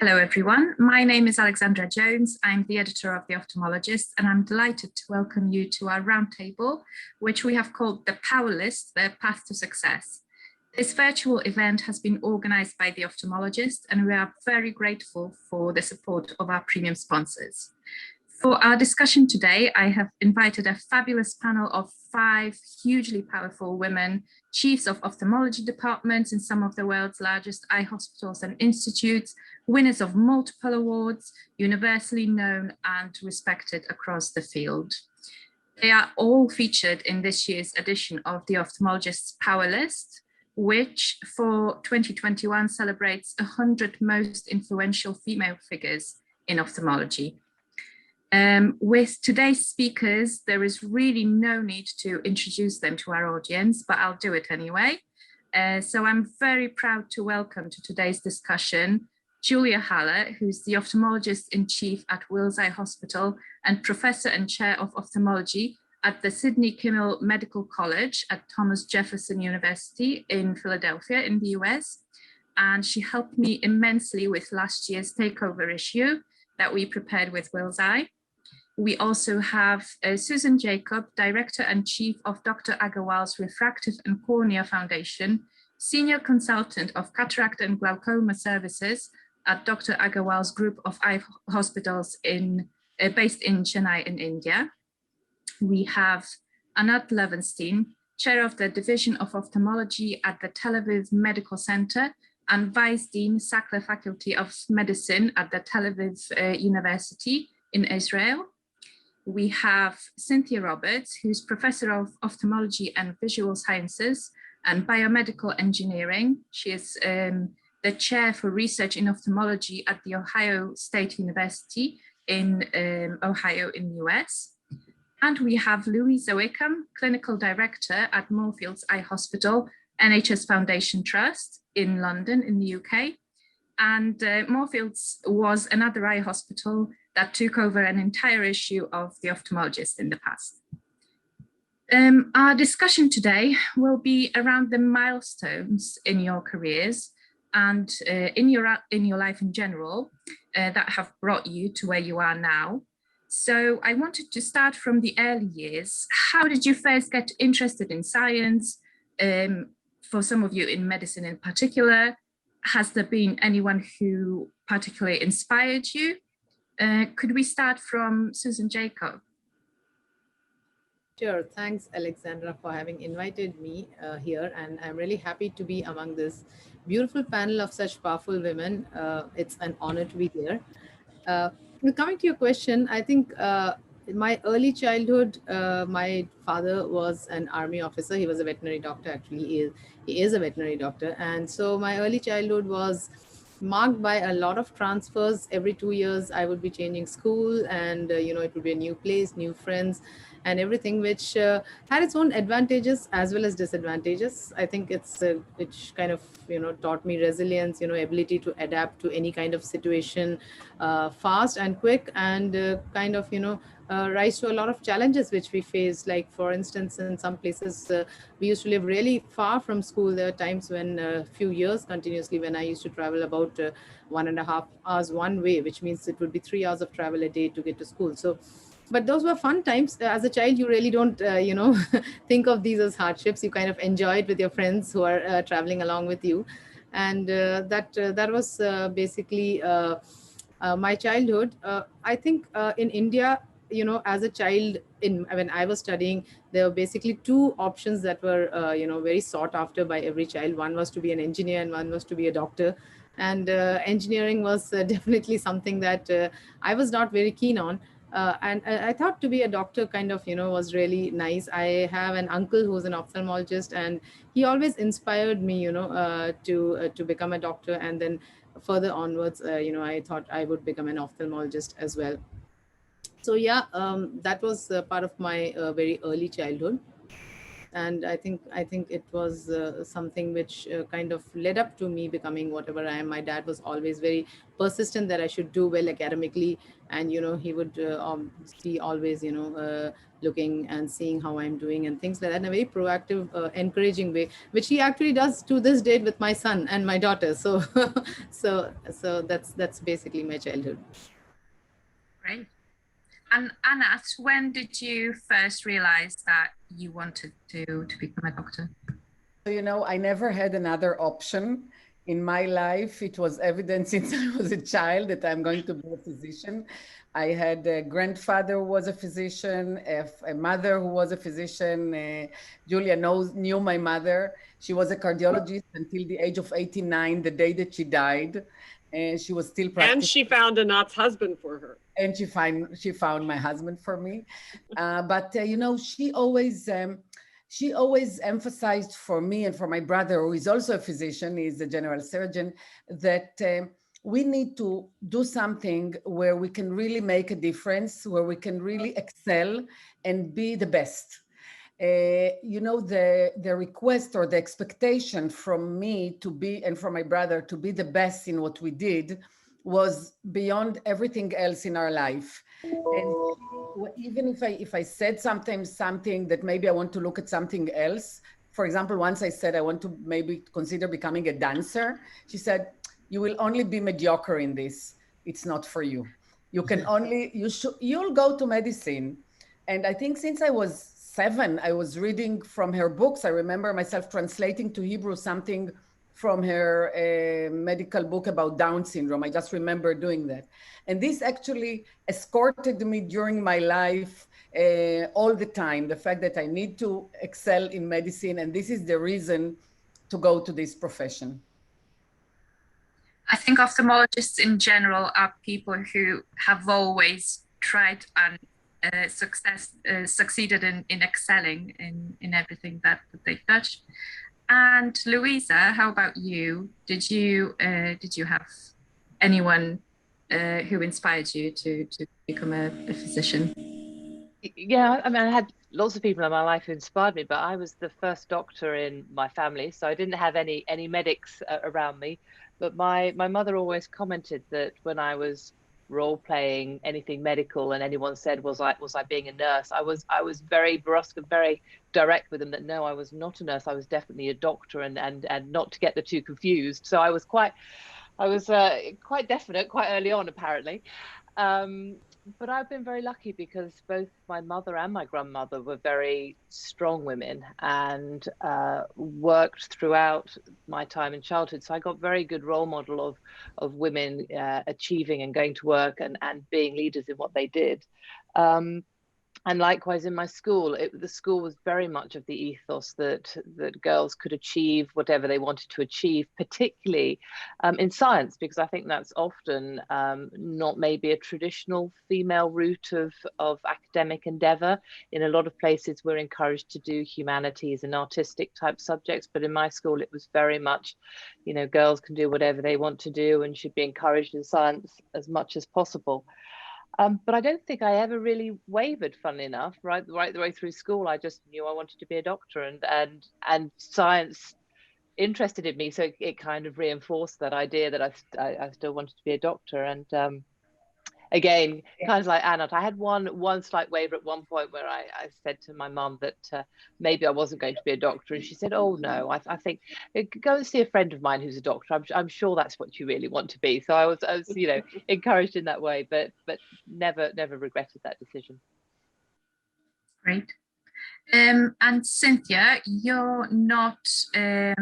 Hello everyone, my name is Alexandra Jones. I'm the editor of The Ophthalmologist, and I'm delighted to welcome you to our roundtable, which we have called the Power List, the Path to Success. This virtual event has been organized by The Ophthalmologist, and we are very grateful for the support of our premium sponsors. For our discussion today, I have invited a fabulous panel of 5 hugely powerful women, chiefs of ophthalmology departments in some of the world's largest eye hospitals and institutes, winners of multiple awards, universally known and respected across the field. They are all featured in this year's edition of the Ophthalmologist's Power List, which for 2021 celebrates 100 most influential female figures in ophthalmology. With today's speakers, there is really no need to introduce them to our audience, but I'll do it anyway. So I'm very proud to welcome to today's discussion Julia Haller, who's the ophthalmologist-in-chief at Wills Eye Hospital and professor and chair of ophthalmology at the Sidney Kimmel Medical College at Thomas Jefferson University in Philadelphia in the US. And she helped me immensely with last year's takeover issue that we prepared with Wills Eye. We also have Soosan Jacob, Director and Chief of Dr. Agarwal's Refractive and Cornea Foundation, Senior Consultant of Cataract and Glaucoma Services at Dr. Agarwal's Group of Eye Hospitals based in Chennai in India. We have Anat Loewenstein, Chair of the Division of Ophthalmology at the Tel Aviv Medical Center and Vice Dean Sackler Faculty of Medicine at the Tel Aviv University in Israel. We have Cynthia Roberts, who's Professor of Ophthalmology and Visual Sciences and Biomedical Engineering. She is the Chair for Research in Ophthalmology at the Ohio State University in Ohio in the US. And we have Louisa Wickham, Clinical Director at Moorfields Eye Hospital, NHS Foundation Trust in London in the UK. And Moorfields was another eye hospital that took over an entire issue of The Ophthalmologist in the past. Our discussion today will be around the milestones in your careers and in your life in general that have brought you to where you are now. So I wanted to start from the early years. How did you first get interested in science? For some of you in medicine in particular, has there been anyone who particularly inspired you? Could we start from Soosan Jacob? Sure. Thanks, Alexandra, for having invited me here. And I'm really happy to be among this beautiful panel of such powerful women. It's an honor to be here. Coming to your question, I think in my early childhood, my father was an army officer. He was a veterinary doctor, actually. He is a veterinary doctor. And so my early childhood was marked by a lot of transfers. Every 2 years, I would be changing school, and it would be a new place, new friends, and everything, which had its own advantages as well as disadvantages. I think it's which kind of taught me resilience, ability to adapt to any kind of situation fast and quick, and kind of rise to a lot of challenges which we face. Like, for instance, in some places we used to live really far from school. There were times when a few years continuously when I used to travel about 1.5 hours one way, which means it would be 3 hours of travel a day to get to school. So but those were fun times. As a child, you really don't think of these as hardships. You kind of enjoy it with your friends who are traveling along with you. And that was basically my childhood. I think in India, as a child, when I was studying, there were basically 2 options that were very sought after by every child. One was to be an engineer and one was to be a doctor. And engineering was definitely something that I was not very keen on. And I thought to be a doctor kind of, was really nice. I have an uncle who's an ophthalmologist, and he always inspired me, to become a doctor. And then further onwards, I thought I would become an ophthalmologist as well. So yeah, that was part of my very early childhood. and I think it was something which kind of led up to me becoming whatever I am. My dad was always very persistent that I should do well academically, and he would be always looking and seeing how I'm doing and things like that in a very proactive, encouraging way, which he actually does to this date with my son and my daughter. So so that's basically my childhood. Great. And Anat, when did you first realize that you wanted to become a doctor? So, I never had another option in my life. It was evident since I was a child that I'm going to be a physician. I had a grandfather who was a physician, a mother who was a physician. Julia knew my mother. She was a cardiologist until the age of 89, the day that she died. And she was still practicing. And she found Anat's husband for her. And she found my husband for me. But she always emphasized for me and for my brother, who is also a physician, he's a general surgeon, that we need to do something where we can really make a difference, where we can really excel and be the best. The request or the expectation from me to be, and from my brother to be the best in what we did, was beyond everything else in our life. And even if I said something that maybe I want to look at something else, for example, once I said I want to maybe consider becoming a dancer, she said, you will only be mediocre in this. It's not for you. You'll go to medicine. And I think since I was 7, I was reading from her books. I remember myself translating to Hebrew something from her medical book about Down syndrome. I just remember doing that. And this actually escorted me during my life all the time, the fact that I need to excel in medicine, and this is the reason to go to this profession. I think ophthalmologists in general are people who have always tried and succeeded in excelling in everything that they touched. And Louisa, how about you? Did you have anyone who inspired you to become a physician? Yeah, I mean, I had lots of people in my life who inspired me, but I was the first doctor in my family, so I didn't have any medics around me. But my mother always commented that when I was role playing anything medical and anyone said was I being a nurse, I was very brusque and very direct with them that no, I was not a nurse, I was definitely a doctor, and not to get the two confused. So I was quite definite quite early on, apparently. But I've been very lucky because both my mother and my grandmother were very strong women and worked throughout my time in childhood. So I got very good role model of women achieving and going to work and being leaders in what they did. And likewise in my school, the school was very much of the ethos that girls could achieve whatever they wanted to achieve, particularly in science, because I think that's often not maybe a traditional female route of academic endeavor. In a lot of places, we're encouraged to do humanities and artistic type subjects, but in my school, it was very much, girls can do whatever they want to do and should be encouraged in science as much as possible. But I don't think I ever really wavered, funnily enough, right the way through school. I just knew I wanted to be a doctor, and science interested in me. So it kind of reinforced that idea that I still wanted to be a doctor. And again, kind of like Anat, I had one slight waver at one point where I said to my mum that maybe I wasn't going to be a doctor, and she said, "Oh no, I think go and see a friend of mine who's a doctor. I'm sure that's what you really want to be." So I was encouraged in that way, but never regretted that decision. Great. And Cynthia, you're not a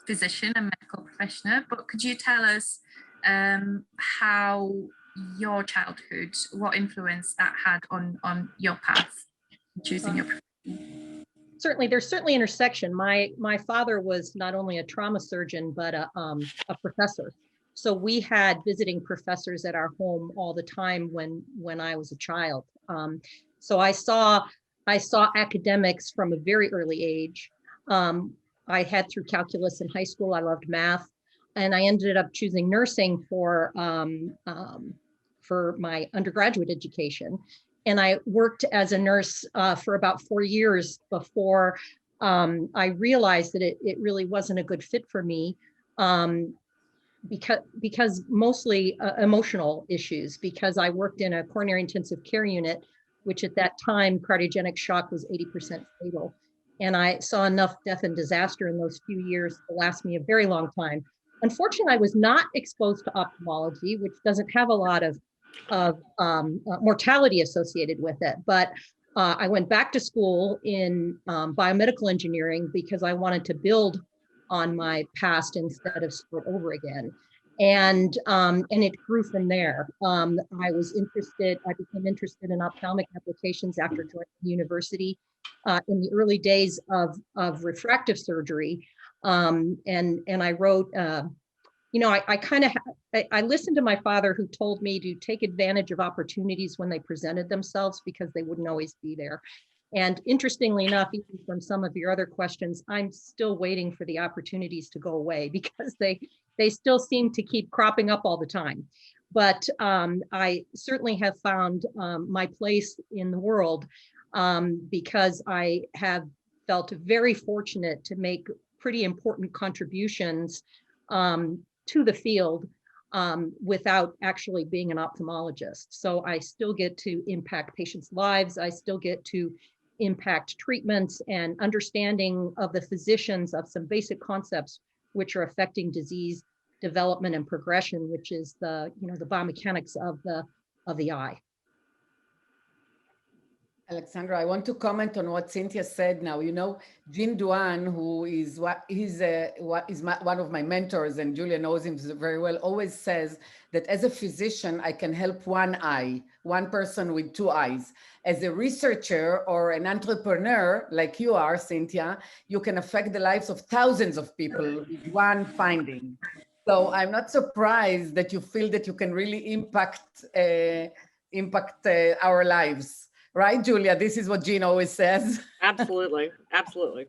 physician, a medical professional, but could you tell us how your childhood, what influence that had on your path, choosing your profession? Certainly, there's certainly intersection. My father was not only a trauma surgeon, but a professor. So we had visiting professors at our home all the time when I was a child. So I saw academics from a very early age. I had through calculus in high school. I loved math, and I ended up choosing nursing for my undergraduate education. I worked as a nurse for about 4 years before I realized that it really wasn't a good fit for me. Because mostly emotional issues, because I worked in a coronary intensive care unit, which at that time, cardiogenic shock was 80% fatal. And I saw enough death and disaster in those few years to last me a very long time. Unfortunately, I was not exposed to ophthalmology, which doesn't have a lot of mortality associated with it. But I went back to school in biomedical engineering because I wanted to build on my past instead of start over again. And it grew from there. I became interested in ophthalmic applications after joining the university in the early days of refractive surgery. And I wrote, I listened to my father, who told me to take advantage of opportunities when they presented themselves, because they wouldn't always be there. And interestingly enough, even from some of your other questions, I'm still waiting for the opportunities to go away, because they still seem to keep cropping up all the time. But I certainly have found my place in the world because I have felt very fortunate to make pretty important contributions to the field without actually being an ophthalmologist. So I still get to impact patients' lives. I still get to impact treatments and understanding of the physicians of some basic concepts which are affecting disease development and progression, which is the biomechanics of the eye. Alexandra, I want to comment on what Cynthia said now. Jean Duan, who is one of my mentors, and Julia knows him very well, always says that as a physician, I can help one eye, one person with two eyes. As a researcher or an entrepreneur, like you are, Cynthia, you can affect the lives of thousands of people with one finding. So I'm not surprised that you feel that you can really impact our lives. Right, Julia? This is what Jean always says. Absolutely. Absolutely.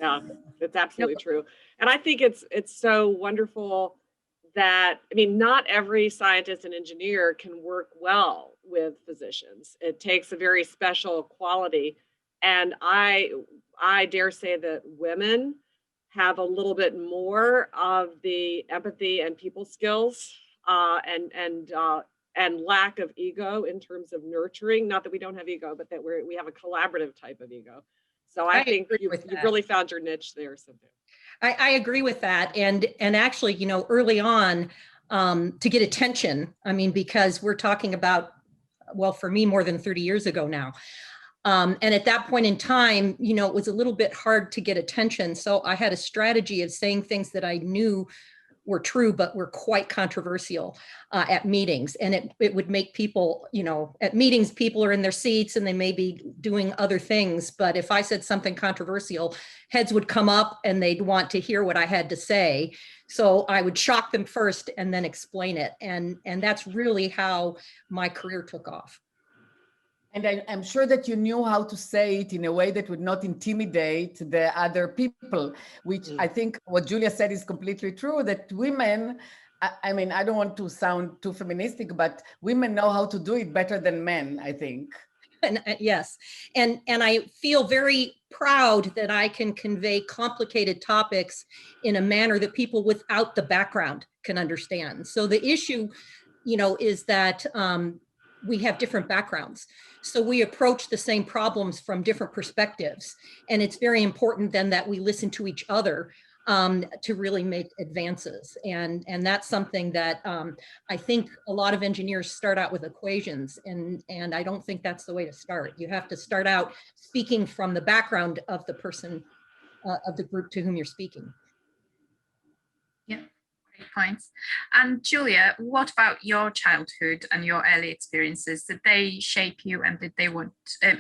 Yeah, it's absolutely true. And I think it's so wonderful that, not every scientist and engineer can work well with physicians. It takes a very special quality. And I dare say that women have a little bit more of the empathy and people skills and lack of ego in terms of nurturing. Not that we don't have ego, but that we have a collaborative type of ego. So I think you've really found your niche there, Cynthia. I agree with that. And actually, early on, to get attention, because we're talking about, well, for me, more than 30 years ago now. And at that point in time, it was a little bit hard to get attention. So I had a strategy of saying things that I knew were true, but were quite controversial at meetings. And it would make people, at meetings, people are in their seats and they may be doing other things. But if I said something controversial, heads would come up and they'd want to hear what I had to say. So I would shock them first and then explain it. And that's really how my career took off. And I'm sure that you knew how to say it in a way that would not intimidate the other people, which I think what Julia said is completely true, that women, I don't want to sound too feministic, but women know how to do it better than men, I think. And, yes, and I feel very proud that I can convey complicated topics in a manner that people without the background can understand. So the issue, is that we have different backgrounds. So we approach the same problems from different perspectives. And it's very important then that we listen to each other to really make advances. And that's something that I think a lot of engineers start out with equations, and I don't think that's the way to start. You have to start out speaking from the background of the person, of the group to whom you're speaking. Yeah. Points. And Julia, what about your childhood and your early experiences? Did they shape you, and did they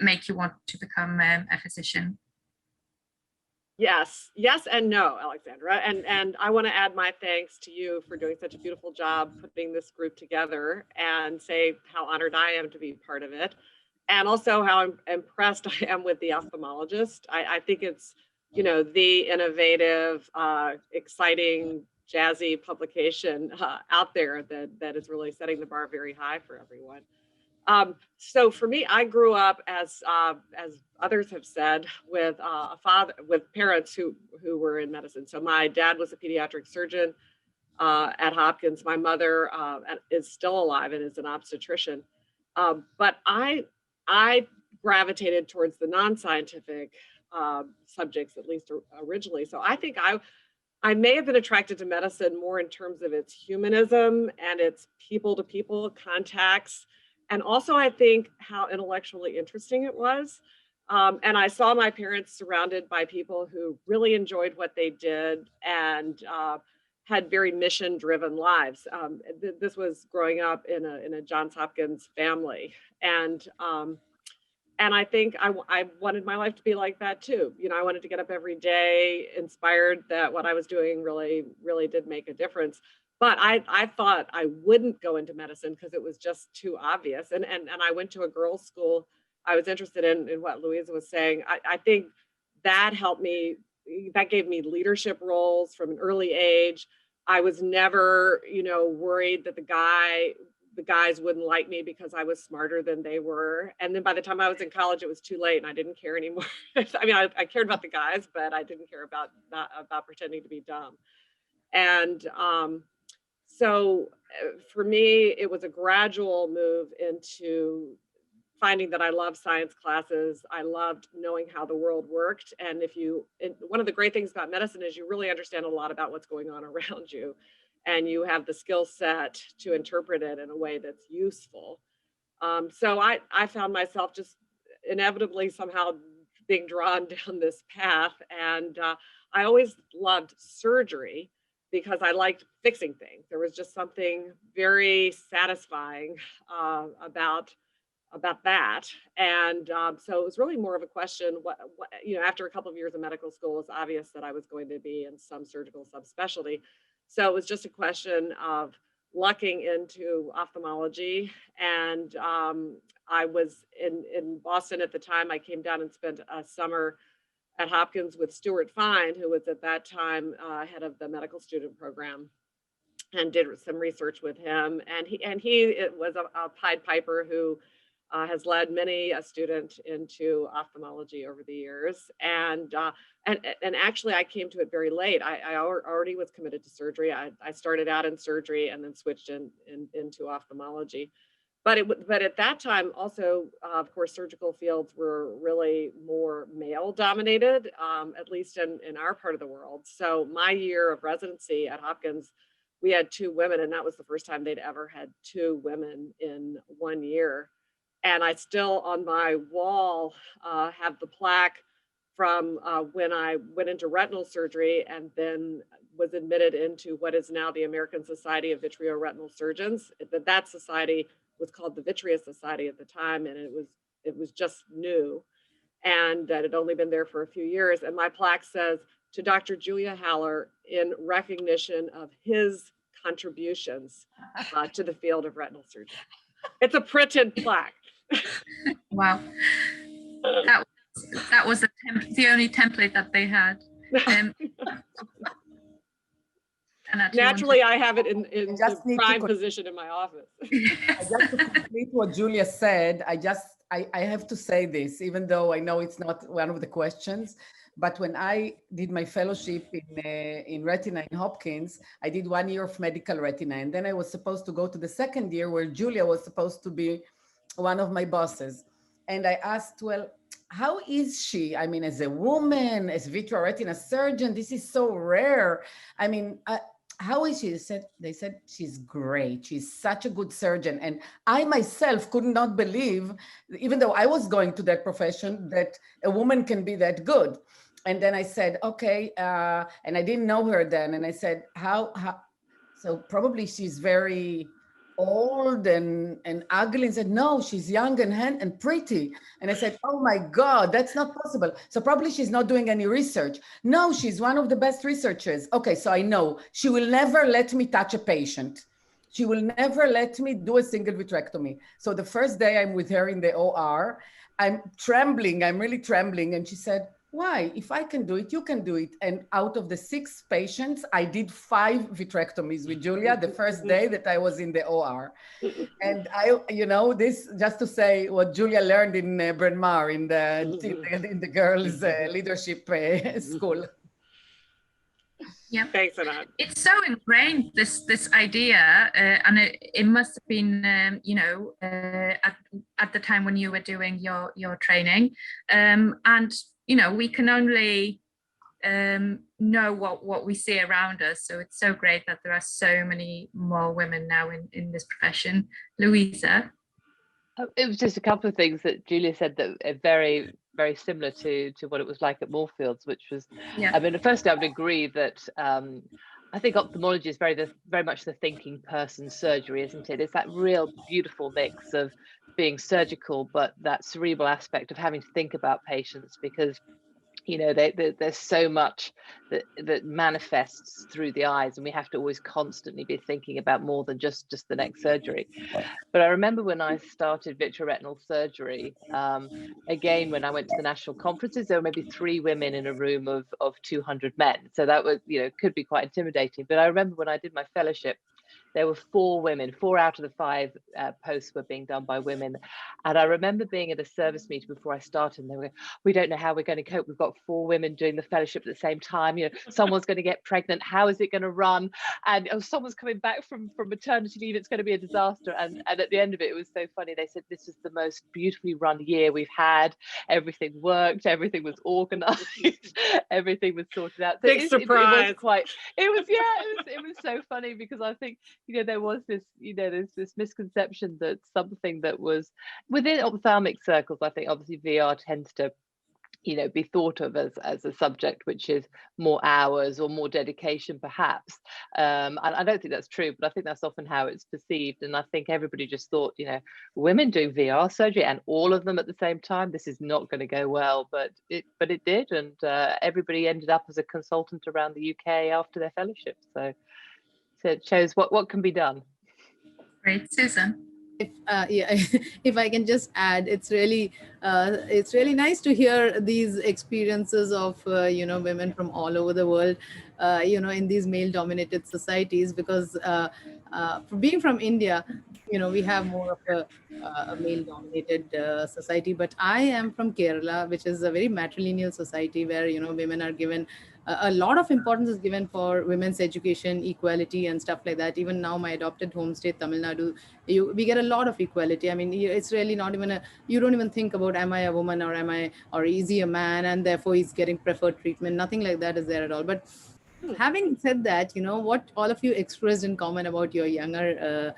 make you want to become a physician? Yes and no, Alexandra. And I want to add my thanks to you for doing such a beautiful job putting this group together, and say how honored I am to be part of it. And also how impressed I am with the Ophthalmologist. I think it's, the innovative, exciting, jazzy publication out there that is really setting the bar very high for everyone. So for me, I grew up as others have said, with with parents who were in medicine. So my dad was a pediatric surgeon at Hopkins. My mother is still alive and is an obstetrician. But I gravitated towards the non-scientific subjects, at least originally. So I think I may have been attracted to medicine more in terms of its humanism and its people-to-people contacts. And also, I think how intellectually interesting it was. And I saw my parents surrounded by people who really enjoyed what they did and had very mission-driven lives. This was growing up in a Johns Hopkins family, and I think I wanted my life to be like that too. You know, I wanted to get up every day, inspired that what I was doing really did make a difference. But I thought I wouldn't go into medicine because it was just too obvious. And I went to a girls' school. I was interested in what Louisa was saying. I think that helped me, that gave me leadership roles from an early age. I was never, you know, worried that the guys wouldn't like me because I was smarter than they were. And then by the time I was in college, it was too late and I didn't care anymore. I mean, I cared about the guys, but I didn't care about pretending to be dumb. And so for me, it was a gradual move into finding that I loved science classes. I loved knowing how the world worked. And one of the great things about medicine is you really understand a lot about what's going on around you. And you have the skill set to interpret it in a way that's useful. So I found myself just inevitably somehow being drawn down this path. And I always loved surgery because I liked fixing things. There was just something very satisfying about that. And so it was really more of a question, what, you know, after a couple of years of medical school, it's obvious that I was going to be in some surgical subspecialty. So it was just a question of lucking into ophthalmology. And I was in Boston at the time. I came down and spent a summer at Hopkins with Stuart Fine, who was at that time head of the medical student program, and did some research with him. And he was a Pied Piper who has led many a student into ophthalmology over the years. And actually, I came to it very late. I already was committed to surgery. I started out in surgery and then switched into ophthalmology. But at that time, also, of course, surgical fields were really more male dominated, at least in our part of the world. So my year of residency at Hopkins, we had 2 women, and that was the first time they'd ever had 2 women in 1 year. And I still, on my wall, have the plaque from when I went into retinal surgery and then was admitted into what is now the American Society of Vitreoretinal Surgeons. That society was called the Vitreous Society at the time, and it was just new, and that had only been there for a few years. And my plaque says, to Dr. Julia Haller, in recognition of his contributions to the field of retinal surgery. It's a printed plaque. Wow. That was the only template that they had. Naturally, I have it in the prime position in my office. Just to complete what Julia said, I have to say this, even though I know it's not one of the questions, but when I did my fellowship in retina in Hopkins, I did 1 year of medical retina, and then I was supposed to go to the second year where Julia was supposed to be one of my bosses. And I asked, well, how is she? I mean, as a woman, as vitreoretina surgeon, this is so rare. I mean, how is she? They said, she's great. She's such a good surgeon. And I myself could not believe, even though I was going to that profession, that a woman can be that good. And then I said, okay. And I didn't know her then. And I said, how? So probably she's very old and ugly. And said, no, she's young and pretty. And I said, oh my God, that's not possible. So probably she's not doing any research. No, she's one of the best researchers. Okay, so I know she will never let me touch a patient. She will never let me do a single vitrectomy. So the first day I'm with her in the OR, I'm trembling, I'm really trembling. And she said, why? If I can do it, you can do it. And out of the 6 patients, I did 5 vitrectomies with Julia the first day that I was in the OR. And I, you know, this just to say what Julia learned in Bryn Mawr in the girls' leadership school. Yeah, Thanks, Anat. it's so ingrained, this idea, and it must have been, you know, at the time when you were doing your training, and you know, we can only know what we see around us. So it's so great that there are so many more women now in this profession. Louisa. It was just a couple of things that Julia said that are very, very similar to what it was like at Moorfields, which was, Yeah. I mean, first I would agree that I think ophthalmology is very much the thinking person surgery, isn't it? It's that real beautiful mix of being surgical, but that cerebral aspect of having to think about patients, because you know there's so much that manifests through the eyes, and we have to always constantly be thinking about more than just the next surgery. But I remember when I started vitreoretinal surgery, again, when I went to the national conferences, there were maybe 3 women in a room of 200 men. So that was, you know, could be quite intimidating. But I remember when I did my fellowship, there were 4 women, 4 out of the 5 posts were being done by women. And I remember being at a service meeting before I started, and they were going, we don't know how we're going to cope. We've got 4 women doing the fellowship at the same time. You know, someone's going to get pregnant. How is it going to run? And oh, someone's coming back from maternity leave. It's going to be a disaster. And at the end of it, it was so funny. They said, this is the most beautifully run year we've had. Everything worked. Everything was organized. Everything was sorted out. So Big surprise. It was so funny, because I think, you know, there was this, you know, there's this misconception that something that was within ophthalmic circles, I think obviously VR tends to, you know, be thought of as a subject which is more hours or more dedication perhaps. And I don't think that's true, but I think that's often how it's perceived. And I think everybody just thought, you know, women doing VR surgery and all of them at the same time, this is not going to go well, but it did. And everybody ended up as a consultant around the UK after their fellowship. So it shows what can be done. Great. Soosan. If I can just add, it's really nice to hear these experiences of you know, women from all over the world, you know, in these male-dominated societies, because being from India, you know, we have more of a male-dominated society. But I am from Kerala, which is a very matrilineal society where, you know, women are given a lot of importance is given for women's education, equality, and stuff like that. Even now, my adopted home state, Tamil Nadu, we get a lot of equality. I mean, it's really not even you don't even think about, am I a woman or is he a man, and therefore he's getting preferred treatment. Nothing like that is there at all. But having said that, you know, what all of you expressed in common about your younger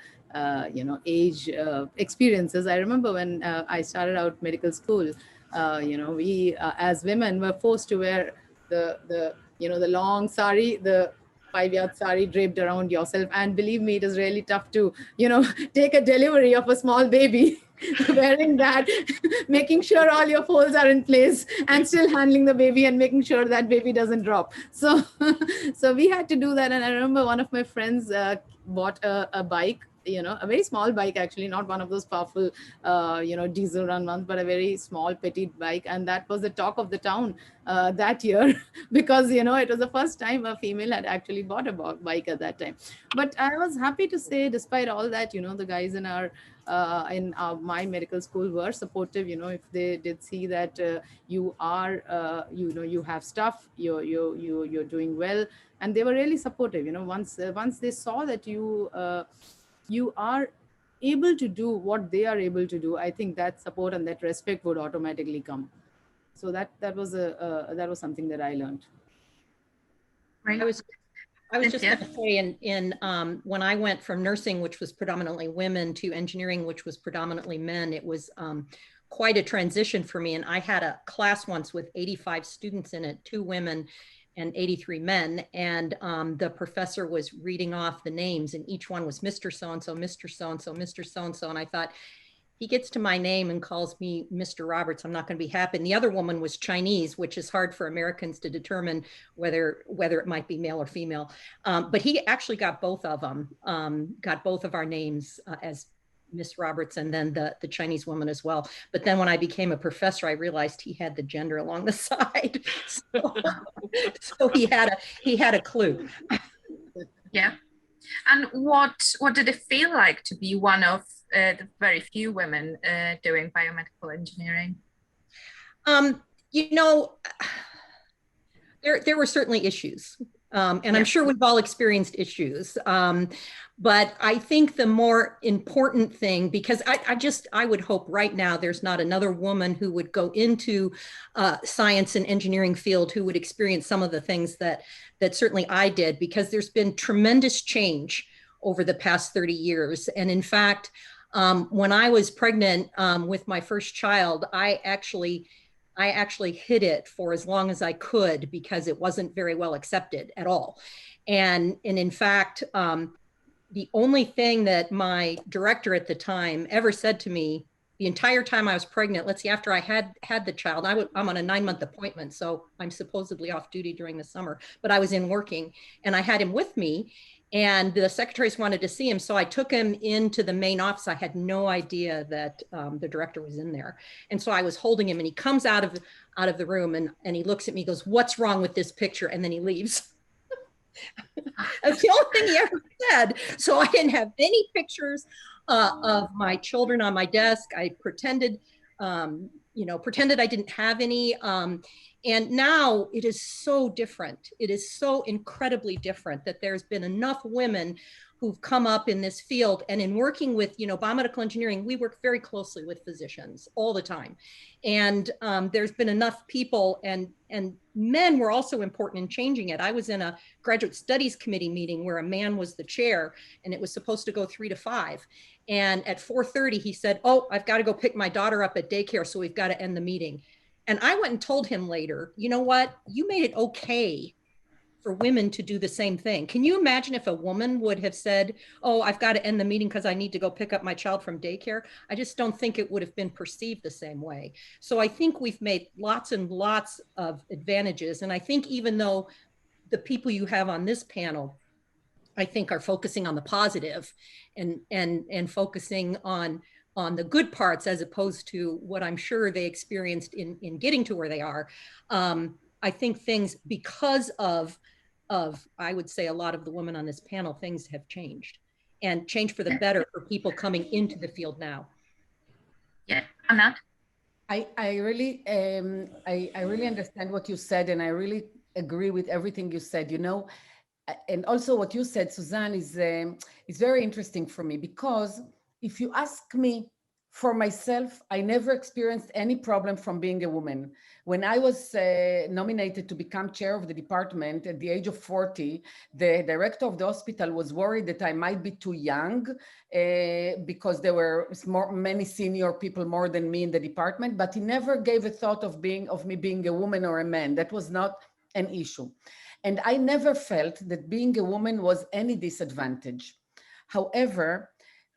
you know, age experiences. I remember when I started out medical school, you know, we as women were forced to wear the you know, the long sari, the 5-yard sari draped around yourself. And believe me, it is really tough to, you know, take a delivery of a small baby wearing that, making sure all your folds are in place and still handling the baby and making sure that baby doesn't drop. So we had to do that. And I remember one of my friends bought a bike, you know, a very small bike, actually, not one of those powerful, you know, diesel run ones, but a very small, petite bike. And that was the talk of the town that year, because, you know, it was the first time a female had actually bought a bike at that time. But I was happy to say, despite all that, you know, the guys in my medical school were supportive. You know, if they did see that you are, you know, you have stuff, you're doing well, and they were really supportive. You know, once they saw that you are able to do what they are able to do, I think that support and that respect would automatically come. So that was something that I learned. Right. I was just going to say, when I went from nursing, which was predominantly women, to engineering, which was predominantly men, it was quite a transition for me. And I had a class once with 85 students in it, 2 women and 83 men. And the professor was reading off the names, and each one was Mr. So-and-so, Mr. So-and-so, Mr. So-and-so. And I thought, he gets to my name and calls me Mr. Roberts, I'm not going to be happy. And the other woman was Chinese, which is hard for Americans to determine whether it might be male or female. But he actually got both of them, got both of our names as Miss Roberts and then the Chinese woman as well. But then when I became a professor, I realized he had the gender along the side. So he had a clue. Yeah. And what did it feel like to be one of the very few women doing biomedical engineering? You know, there were certainly issues. And I'm sure we've all experienced issues. But I think the more important thing, because I would hope right now there's not another woman who would go into science and engineering field who would experience some of the things that certainly I did, because there's been tremendous change over the past 30 years. And in fact, when I was pregnant with my first child, I actually hid it for as long as I could because it wasn't very well accepted at all. And in fact, the only thing that my director at the time ever said to me the entire time I was pregnant, let's see, after I had the child, I'm on a 9-month appointment, so I'm supposedly off duty during the summer, but I was in working and I had him with me, and the secretaries wanted to see him. So I took him into the main office. I had no idea that the director was in there. And so I was holding him, and he comes out of the room and he looks at me, goes, "What's wrong with this picture?" And then he leaves. That's the only thing he ever said. So I didn't have any pictures of my children on my desk. I pretended I didn't have any. And now it is so different. It is so incredibly different that there's been enough women who've come up in this field. And in working with, biomedical engineering, we work very closely with physicians all the time. And there's been enough people, and men were also important in changing it. I was in a graduate studies committee meeting where a man was the chair, and it was supposed to go 3 to 5. And at 4:30, he said, "Oh, I've got to go pick my daughter up at daycare, so we've got to end the meeting." And I went and told him later, "You know what? You made it okay for women to do the same thing." Can you imagine if a woman would have said, "Oh, I've got to end the meeting because I need to go pick up my child from daycare"? I just don't think it would have been perceived the same way. So I think we've made lots and lots of advantages. And I think even though the people you have on this panel, I think, are focusing on the positive and focusing on the good parts as opposed to what I'm sure they experienced in getting to where they are. I think things, because of I would say a lot of the women on this panel, things have changed, and changed for the better for people coming into the field now. Yeah, Anat? I really understand what you said, and I really agree with everything you said. And also what you said, Soosan, is very interesting for me, because if you ask me, for myself, I never experienced any problem from being a woman. When I was nominated to become chair of the department at the age of 40, the director of the hospital was worried that I might be too young because there were many senior people more than me in the department, but he never gave a thought of me being a woman or a man. That was not an issue. And I never felt that being a woman was any disadvantage. However,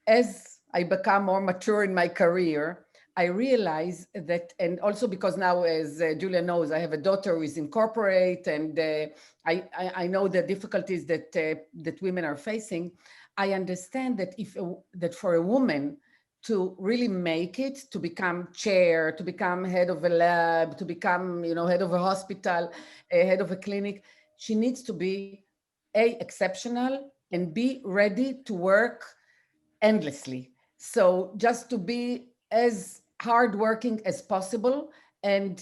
as I become more mature in my career, I realize that, and also because now, as Julia knows, I have a daughter who is in corporate, and I know the difficulties that women are facing. I understand that that for a woman to really make it, to become chair, to become head of a lab, to become head of a hospital, head of a clinic, she needs to be exceptional and be ready to work endlessly. So just to be as hardworking as possible and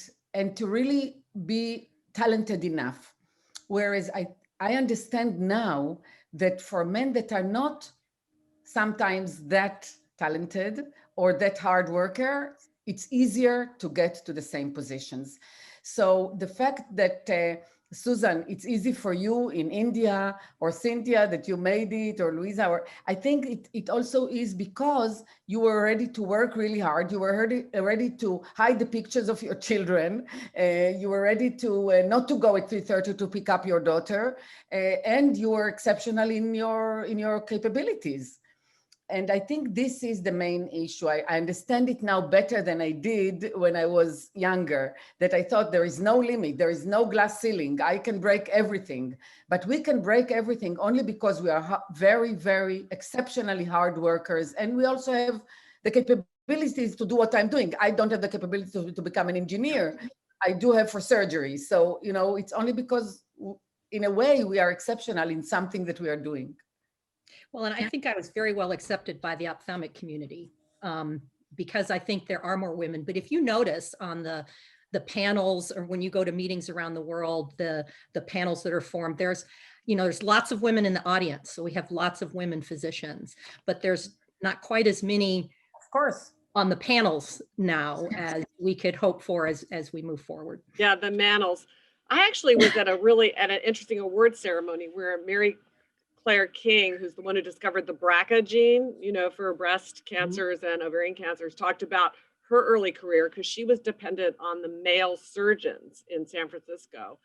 to really be talented enough. Whereas I understand now that for men that are not sometimes that talented or that hard worker, it's easier to get to the same positions. So the fact that Soosan, it's easy for you in India, or Cynthia, that you made it, or Louisa, or I think it also is because you were ready to work really hard. You were ready to hide the pictures of your children. You were ready to not to go at 3:30 to pick up your daughter, and you were exceptional in your capabilities. And I think this is the main issue. I understand it now better than I did when I was younger, that I thought there is no limit, there is no glass ceiling, I can break everything. But we can break everything only because we are very, very exceptionally hard workers. And we also have the capabilities to do what I'm doing. I don't have the capability to become an engineer. I do have for surgery. So, you know, it's only because in a way we are exceptional in something that we are doing. Well, and I think I was very well accepted by the ophthalmic community because I think there are more women. But if you notice on the panels, or when you go to meetings around the world, the panels that are formed, there's lots of women in the audience. So we have lots of women physicians, but there's not quite as many, of course, on the panels now as we could hope for as we move forward. Yeah, the manels. I actually was at an interesting award ceremony where Mary Claire King, who's the one who discovered the BRCA gene, you know, for breast cancers and ovarian cancers, talked about her early career because she was dependent on the male surgeons in San Francisco.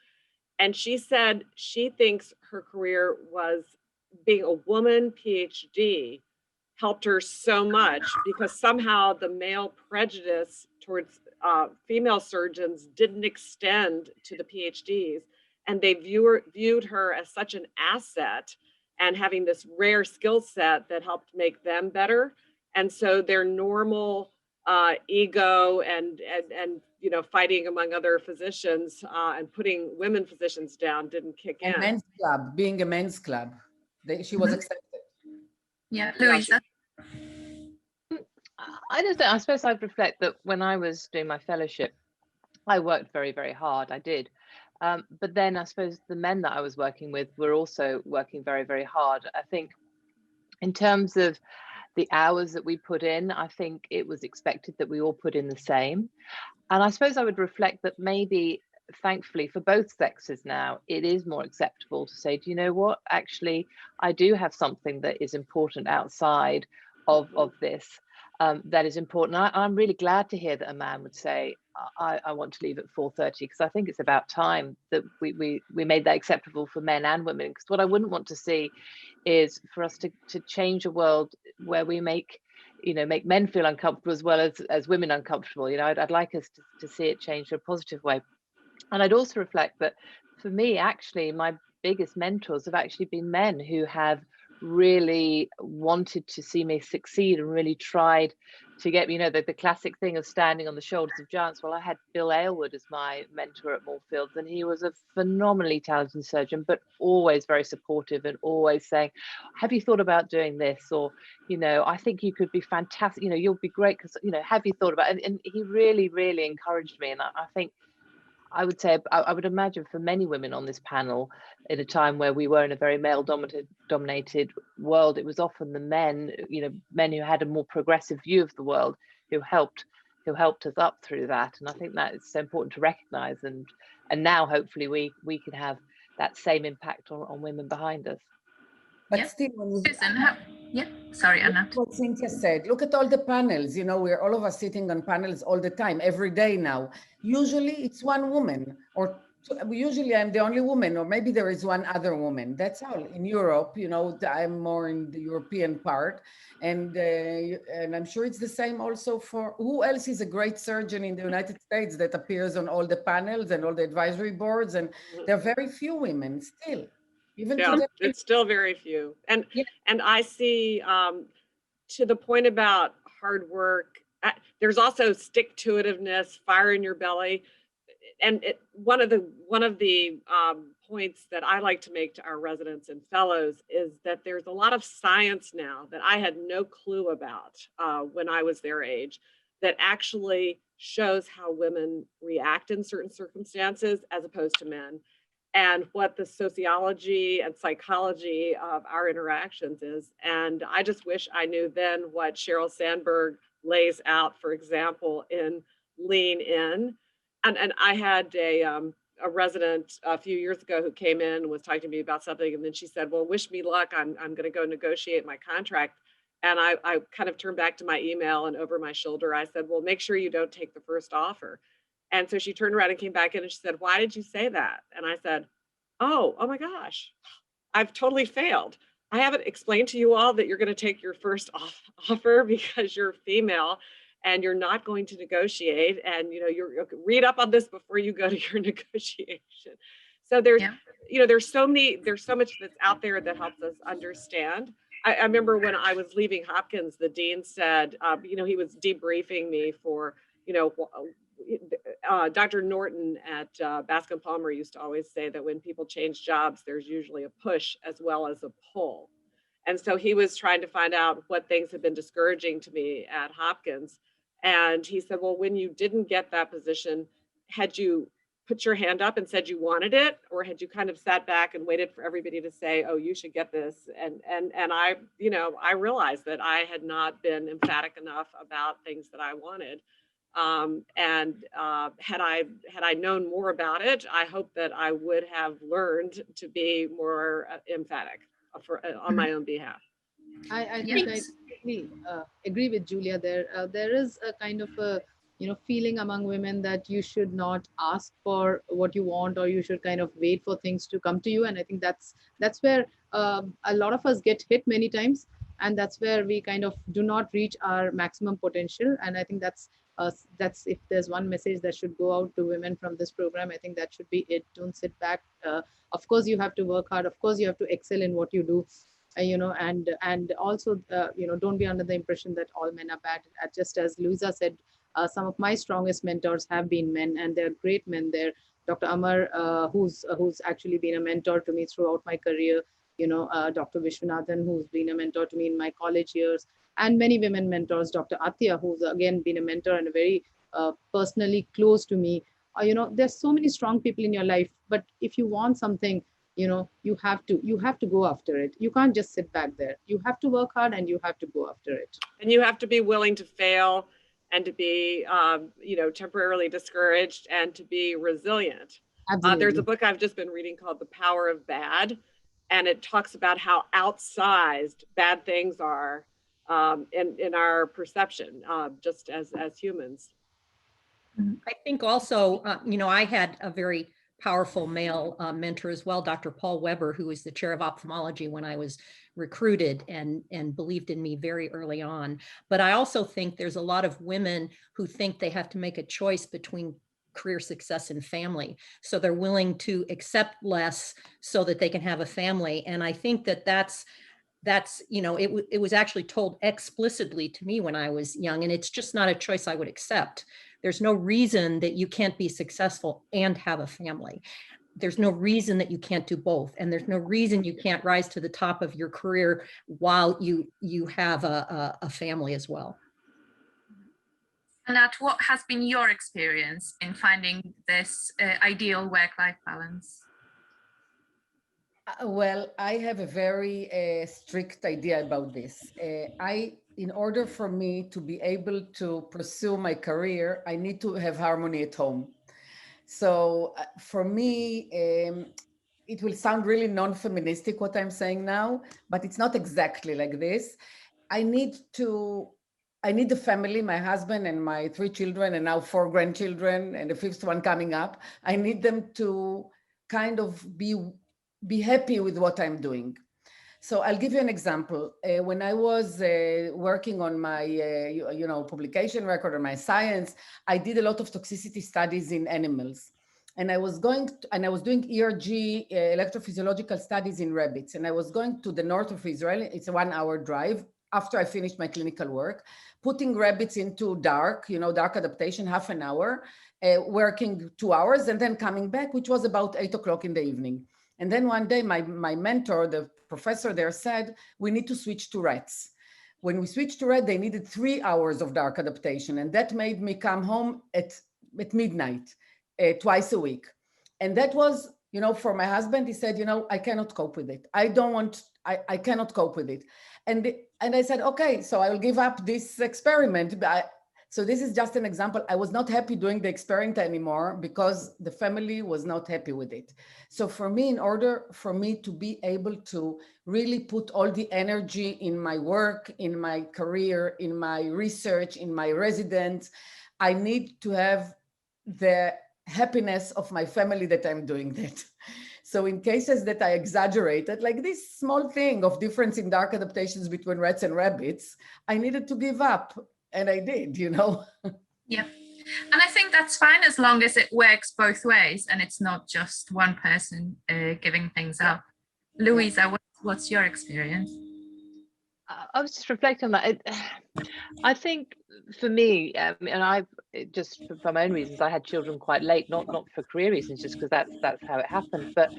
And she said she thinks her career was being a woman PhD helped her so much because somehow the male prejudice towards female surgeons didn't extend to the PhDs. And they viewed her as such an asset and having this rare skill set that helped make them better. And so their normal ego and you know, fighting among other physicians and putting women physicians down didn't kick in. Men's club, being a men's club, she was accepted. Yeah, Louisa. I suppose I'd reflect that when I was doing my fellowship, I worked very, very hard. I did. But then I suppose the men that I was working with were also working very, very hard. I think in terms of the hours that we put in, I think it was expected that we all put in the same. And I suppose I would reflect that maybe, thankfully, for both sexes now, it is more acceptable to say, do you know what, actually, I do have something that is important outside of this. That is important. I'm really glad to hear that a man would say, I want to leave at 4:30, because I think it's about time that we made that acceptable for men and women. Because what I wouldn't want to see is for us to change a world where we make men feel uncomfortable as well as women uncomfortable. You know, I'd like us to see it change in a positive way. And I'd also reflect that for me, actually, my biggest mentors have actually been men who have really wanted to see me succeed and really tried to get me, you know, the classic thing of standing on the shoulders of giants. Well, I had Bill Aylward as my mentor at Moorfields, and he was a phenomenally talented surgeon, but always very supportive and always saying, have you thought about doing this? Or, you know, I think you could be fantastic, you know, you'll be great because, you know, have you thought about it? And he really, really encouraged me. And I think I would say, I would imagine for many women on this panel, in a time where we were in a very male dominated world, it was often the men, you know, men who had a more progressive view of the world who helped us up through that. And I think that is so important to recognize. And now hopefully we can have that same impact on women behind us. But still, when sorry, Anat. What Cynthia said, look at all the panels. You know, we're all of us sitting on panels all the time, every day now. Usually it's one woman, or usually I'm the only woman, or maybe there is one other woman. That's all. In Europe, you know, I'm more in the European part, and I'm sure it's the same also for who else is a great surgeon in the United States that appears on all the panels and all the advisory boards, and there are very few women still. It's still very few. And I see to the point about hard work, there's also stick-to-itiveness, fire in your belly. And one of the points that I like to make to our residents and fellows is that there's a lot of science now that I had no clue about when I was their age, that actually shows how women react in certain circumstances as opposed to men, and what the sociology and psychology of our interactions is. And I just wish I knew then what Sheryl Sandberg lays out, for example, in Lean In. And I had a resident a few years ago who came in and was talking to me about something, and then she said, well, wish me luck, I'm going to go negotiate my contract. And I kind of turned back to my email, and over my shoulder, I said, well, make sure you don't take the first offer. And so she turned around and came back in and she said, why did you say that? And I said, oh my gosh, I've totally failed. I haven't explained to you all that you're going to take your first offer because you're female and you're not going to negotiate, and you read up on this before you go to your negotiation. So there's there's so much that's out there that helps us understand. I remember when I was leaving Hopkins, the dean said, he was debriefing me for, Dr. Norton at Bascom Palmer used to always say that when people change jobs, there's usually a push as well as a pull. And so he was trying to find out what things had been discouraging to me at Hopkins. And he said, well, when you didn't get that position, had you put your hand up and said you wanted it, or had you kind of sat back and waited for everybody to say, oh, you should get this? And I, I realized that I had not been emphatic enough about things that I wanted. Had I known more about it, I hope that I would have learned to be more emphatic on my own behalf. I think I completely agree with Julia there. There is a kind of a feeling among women that you should not ask for what you want, or you should kind of wait for things to come to you. And I think that's where a lot of us get hit many times, and that's where we kind of do not reach our maximum potential. And I think that's if there's one message that should go out to women from this program, I think that should be it. Don't sit back. Of course, you have to work hard. Of course, you have to excel in what you do. And also, don't be under the impression that all men are bad. Just as Louisa said, some of my strongest mentors have been men, and they're great men. They're Dr. Amar, who's actually been a mentor to me throughout my career. Dr. Vishwanathan, who's been a mentor to me in my college years, and many women mentors. Dr. Atya, who's again been a mentor and a very personally close to me. There's so many strong people in your life, but if you want something, you have to go after it. You can't just sit back there. You have to work hard, and you have to go after it. And you have to be willing to fail, and to be temporarily discouraged, and to be resilient. There's a book I've just been reading called The Power of Bad, and it talks about how outsized bad things are in our perception, just as humans. I think also, I had a very powerful male mentor as well, Dr. Paul Weber, who was the chair of ophthalmology when I was recruited, and believed in me very early on. But I also think there's a lot of women who think they have to make a choice between career success and family. So they're willing to accept less so that they can have a family. And I think that's it was actually told explicitly to me when I was young, and it's just not a choice I would accept. There's no reason that you can't be successful and have a family. There's no reason that you can't do both. And there's no reason you can't rise to the top of your career while you have a family as well. Anat, what has been your experience in finding this ideal work-life balance? Well, I have a very strict idea about this. In order for me to be able to pursue my career, I need to have harmony at home. So for me, it will sound really non-feministic what I'm saying now, but it's not exactly like this. I need the family, my husband and my 3 children, and now 4 grandchildren, and the 5th one coming up. I need them to kind of be happy with what I'm doing. So I'll give you an example. When I was working on my, publication record on my science, I did a lot of toxicity studies in animals. And I was doing ERG, electrophysiological studies in rabbits. And I was going to the north of Israel. It's a 1-hour drive after I finished my clinical work, putting rabbits into dark adaptation, half an hour, working 2 hours, and then coming back, which was about 8 o'clock in the evening. And then one day, my mentor, the professor there, said, we need to switch to rats. When we switched to rat, they needed 3 hours of dark adaptation. And that made me come home at midnight, twice a week. And that was, for my husband, he said, I cannot cope with it. I cannot cope with it. And I said, okay, so I will give up this experiment. So this is just an example. I was not happy doing the experiment anymore because the family was not happy with it. So for me, in order for me to be able to really put all the energy in my work, in my career, in my research, in my residence, I need to have the happiness of my family that I'm doing that. So in cases that I exaggerated, like this small thing of difference in dark adaptations between rats and rabbits, I needed to give up. And I did, you know. Yeah. And I think that's fine as long as it works both ways and it's not just one person giving things up. Louisa, what's your experience? I was just reflecting on that. I think for me, and I've just for my own reasons, I had children quite late, not for career reasons, just because that's how it happened. But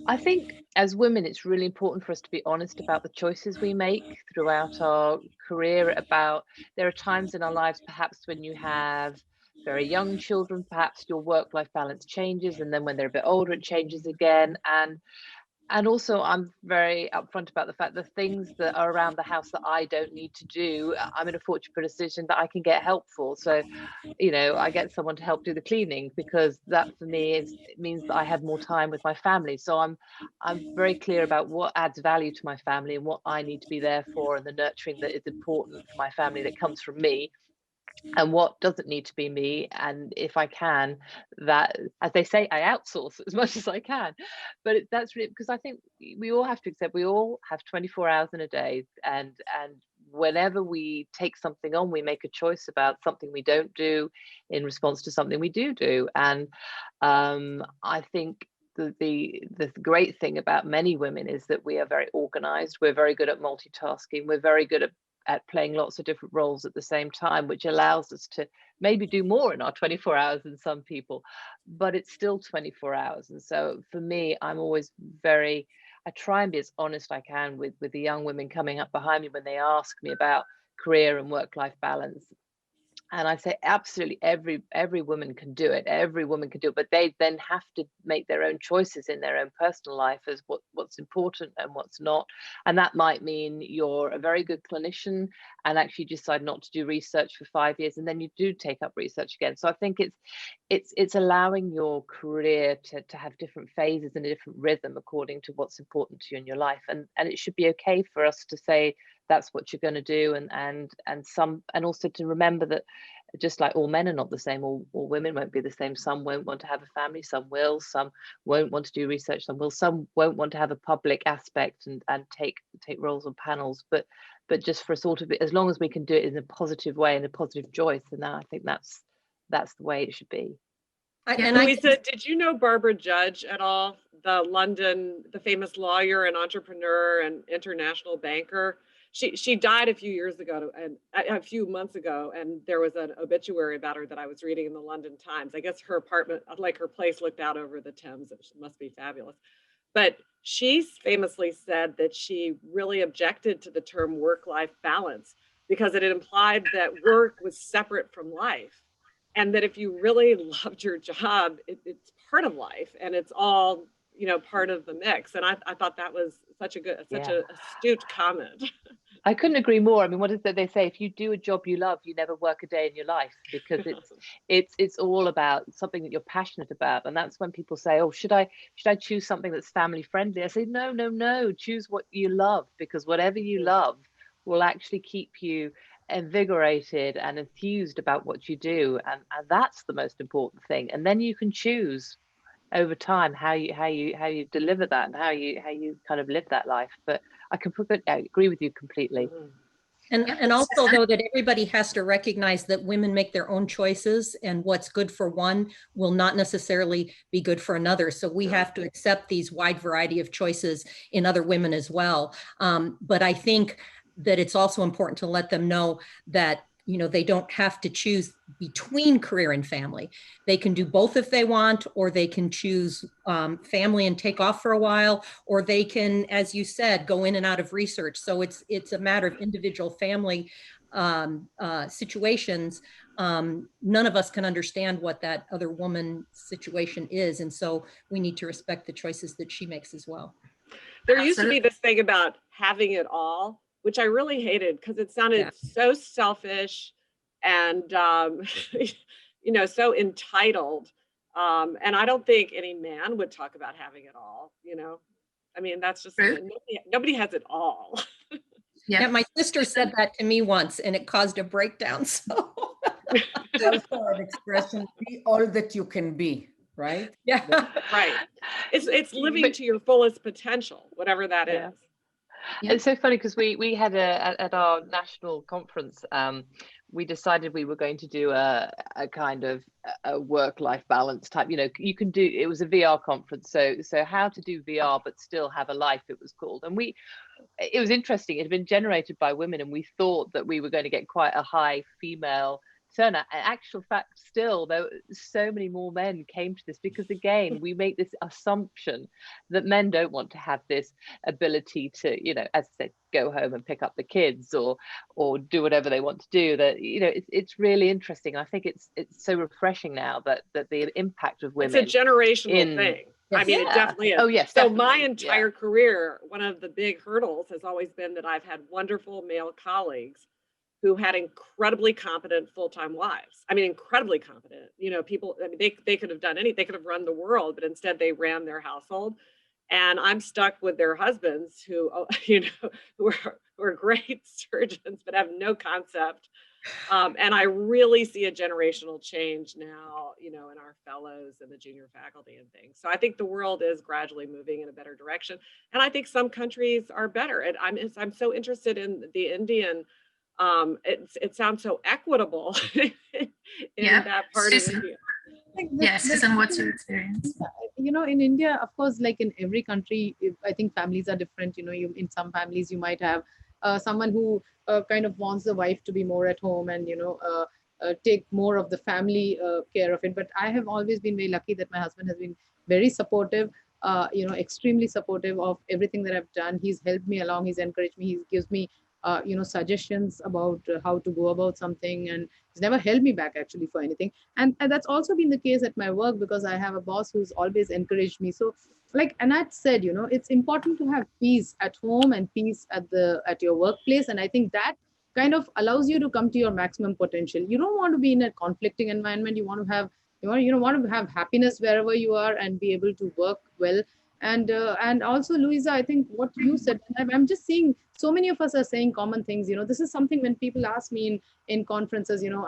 I think as women, it's really important for us to be honest about the choices we make throughout our career. About there are times in our lives, perhaps when you have very young children, perhaps your work-life balance changes, and then when they're a bit older, it changes again. And also, I'm very upfront about the fact that things that are around the house that I don't need to do, I'm in a fortunate position that I can get help for. So, you know, I get someone to help do the cleaning, because that for me it means that I have more time with my family. So I'm very clear about what adds value to my family and what I need to be there for, and the nurturing that is important for my family that comes from me, and what doesn't need to be me. And if I can, that, as they say, I outsource as much as I can. But that's really, because I think we all have to accept we all have 24 hours in a day, and whenever we take something on, we make a choice about something we don't do in response to something we do. And I think the great thing about many women is that we are very organized, we're very good at multitasking, we're very good at playing lots of different roles at the same time, which allows us to maybe do more in our 24 hours than some people, but it's still 24 hours. And so for me, I'm always I try and be as honest I can with the young women coming up behind me when they ask me about career and work-life balance. And I say, absolutely, every woman can do it. Every woman can do it, but they then have to make their own choices in their own personal life as what's important and what's not. And that might mean you're a very good clinician and actually decide not to do research for 5 years, and then you do take up research again. So I think it's allowing your career to have different phases and a different rhythm according to what's important to you in your life. And it should be okay for us to say that's what you're going to do, and also to remember that just like all men are not the same, all women won't be the same. Some won't want to have a family, some will, some won't want to do research, some will, some won't want to have a public aspect and take roles on panels, but just for sort of, as long as we can do it in a positive way and a positive choice, and I think that's the way it should be. Louisa, did you know Barbara Judge at all? The famous lawyer and entrepreneur and international banker. She died a few months ago, and there was an obituary about her that I was reading in the London Times. I guess her apartment, like her place, looked out over the Thames. It must be fabulous. But she famously said that she really objected to the term work-life balance because it implied that work was separate from life, and that if you really loved your job, it's part of life, and it's all, you know, part of the mix. And I thought that was such an astute comment. I couldn't agree more. I mean, what is it they say? If you do a job you love, you never work a day in your life, because it's all about something that you're passionate about. And that's when people say, oh, should I choose something that's family friendly? I say, no, choose what you love, because whatever you love will actually keep you invigorated and enthused about what you do, and that's the most important thing. And then you can choose over time how you deliver that, and how you kind of live that life. But I agree with you completely. And also, though, that everybody has to recognize that women make their own choices, and what's good for one will not necessarily be good for another. So we have to accept these wide variety of choices in other women as well. But I think that it's also important to let them know that, you know, they don't have to choose between career and family. They can do both if they want, or they can choose family and take off for a while, or they can, as you said, go in and out of research. So it's a matter of individual family situations. None of us can understand what that other woman's situation is. And so we need to respect the choices that she makes as well. There used to be this thing about having it all, which I really hated, because it sounded so selfish and, you know, so entitled. And I don't think any man would talk about having it all, you know. I mean, that's just, nobody has it all. Yeah, my sister said that to me once, and it caused a breakdown. So also an expression, be all that you can be. right? Yeah. Right. It's living to your fullest potential, whatever that is. Yeah. Yeah. It's so funny because we had at our national conference, we decided we were going to do a kind of a work-life balance type. You know, you can do, it was a VR conference, so how to do VR but still have a life, it was called. And it was interesting. It had been generated by women, and we thought that we were going to get quite a high female turnout. In actual fact, still, though, so many more men came to this because, again, we make this assumption that men don't want to have this ability to, you know, as I said, go home and pick up the kids or do whatever they want to do. That, you know, it's really interesting. I think it's so refreshing now that the impact of women. It's a generational thing. I mean, it definitely is. Oh, yes. So definitely. my entire career, one of the big hurdles has always been that I've had wonderful male colleagues who had incredibly competent full-time wives. I mean, incredibly competent. You know, people, I mean, they could have done anything. They could have run the world, but instead they ran their household. And I'm stuck with their husbands who, you know, who are great surgeons, but have no concept. And I really see a generational change now, you know, in our fellows and the junior faculty and things. So I think the world is gradually moving in a better direction. And I think some countries are better. And I'm so interested in the Indian. It sounds so equitable in that part of India. Yes, Soosan, what's your experience? You know, in India, of course, like in every country, I think families are different. You know, in some families, you might have someone who kind of wants the wife to be more at home and, you know, take more of the family care of it. But I have always been very lucky that my husband has been very supportive, you know, extremely supportive of everything that I've done. He's helped me along. He's encouraged me. He gives me, you know, suggestions about how to go about something, and he's never held me back actually for anything. And that's also been the case at my work, because I have a boss who's always encouraged me. So like Anat said, you know, it's important to have peace at home and peace at your workplace. And I think that kind of allows you to come to your maximum potential. You don't want to be in a conflicting environment. You want to have, you want to have happiness wherever you are and be able to work well. And also, Louisa, I think what you said, I'm just seeing so many of us are saying common things. You know, this is something when people ask me in conferences, you know,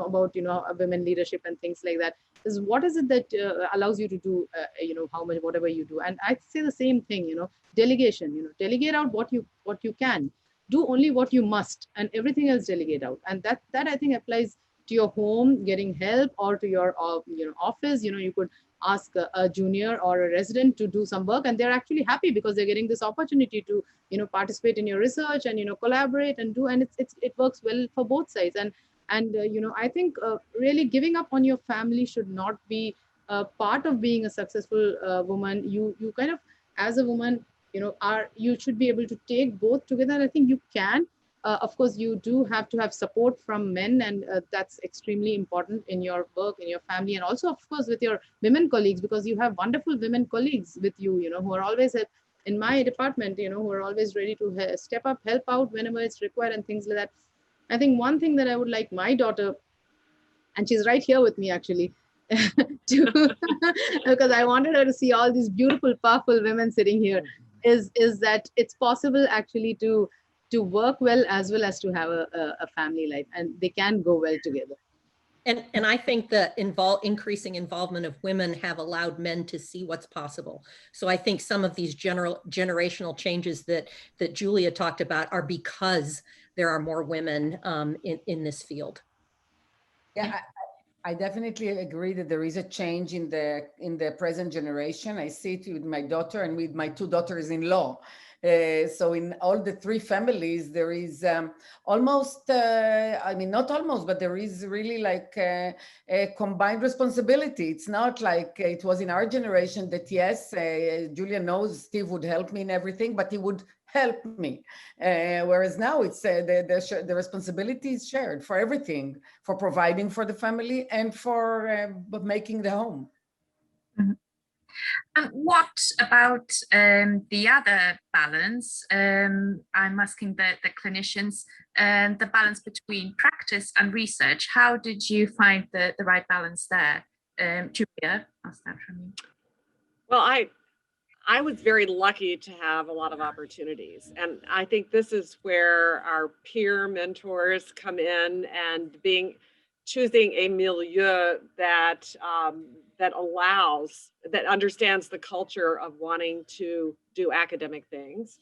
about, you know, women leadership and things like that, is what is it that allows you to do, you know, how much, whatever you do. And I say the same thing, you know, delegation, you know, delegate out what you can, do only what you must, and everything else delegate out. And that I think applies to your home, getting help, or to your, you know, office. You know, you could ask a junior or a resident to do some work, and they're actually happy because they're getting this opportunity to, you know, participate in your research and, you know, collaborate and do, and it works well for both sides. And you know, I think really giving up on your family should not be part of being a successful woman. You kind of, as a woman, you know, you should be able to take both together. And I think you can. Of course, you do have to have support from men, and that's extremely important in your work, in your family, and also, of course, with your women colleagues, because you have wonderful women colleagues with you, you know, who are always in my department, you know, who are always ready to step up, help out whenever it's required and things like that. I think one thing that I would like my daughter, and she's right here with me actually, to because I wanted her to see all these beautiful, powerful women sitting here, is that it's possible actually to work well as to have a family life, and they can go well together. And I think the increasing involvement of women have allowed men to see what's possible. So I think some of these generational changes that Julia talked about are because there are more women in this field. Yeah, I definitely agree that there is a change in the present generation. I see it with my daughter and with my 2 daughters-in-law. So in all the 3 families, there is almost, I mean, not almost, but there is really like a combined responsibility. It's not like it was in our generation that, yes, Julia knows Steve would help me in everything, but he would help me. Whereas now it's the responsibility is shared for everything, for providing for the family and for making the home. Mm-hmm. And what about the other balance? I'm asking the clinicians, the balance between practice and research. How did you find the right balance there? Julia, I'll start from you. Well, I was very lucky to have a lot of opportunities. And I think this is where our peer mentors come in, and being choosing a milieu that that understands the culture of wanting to do academic things.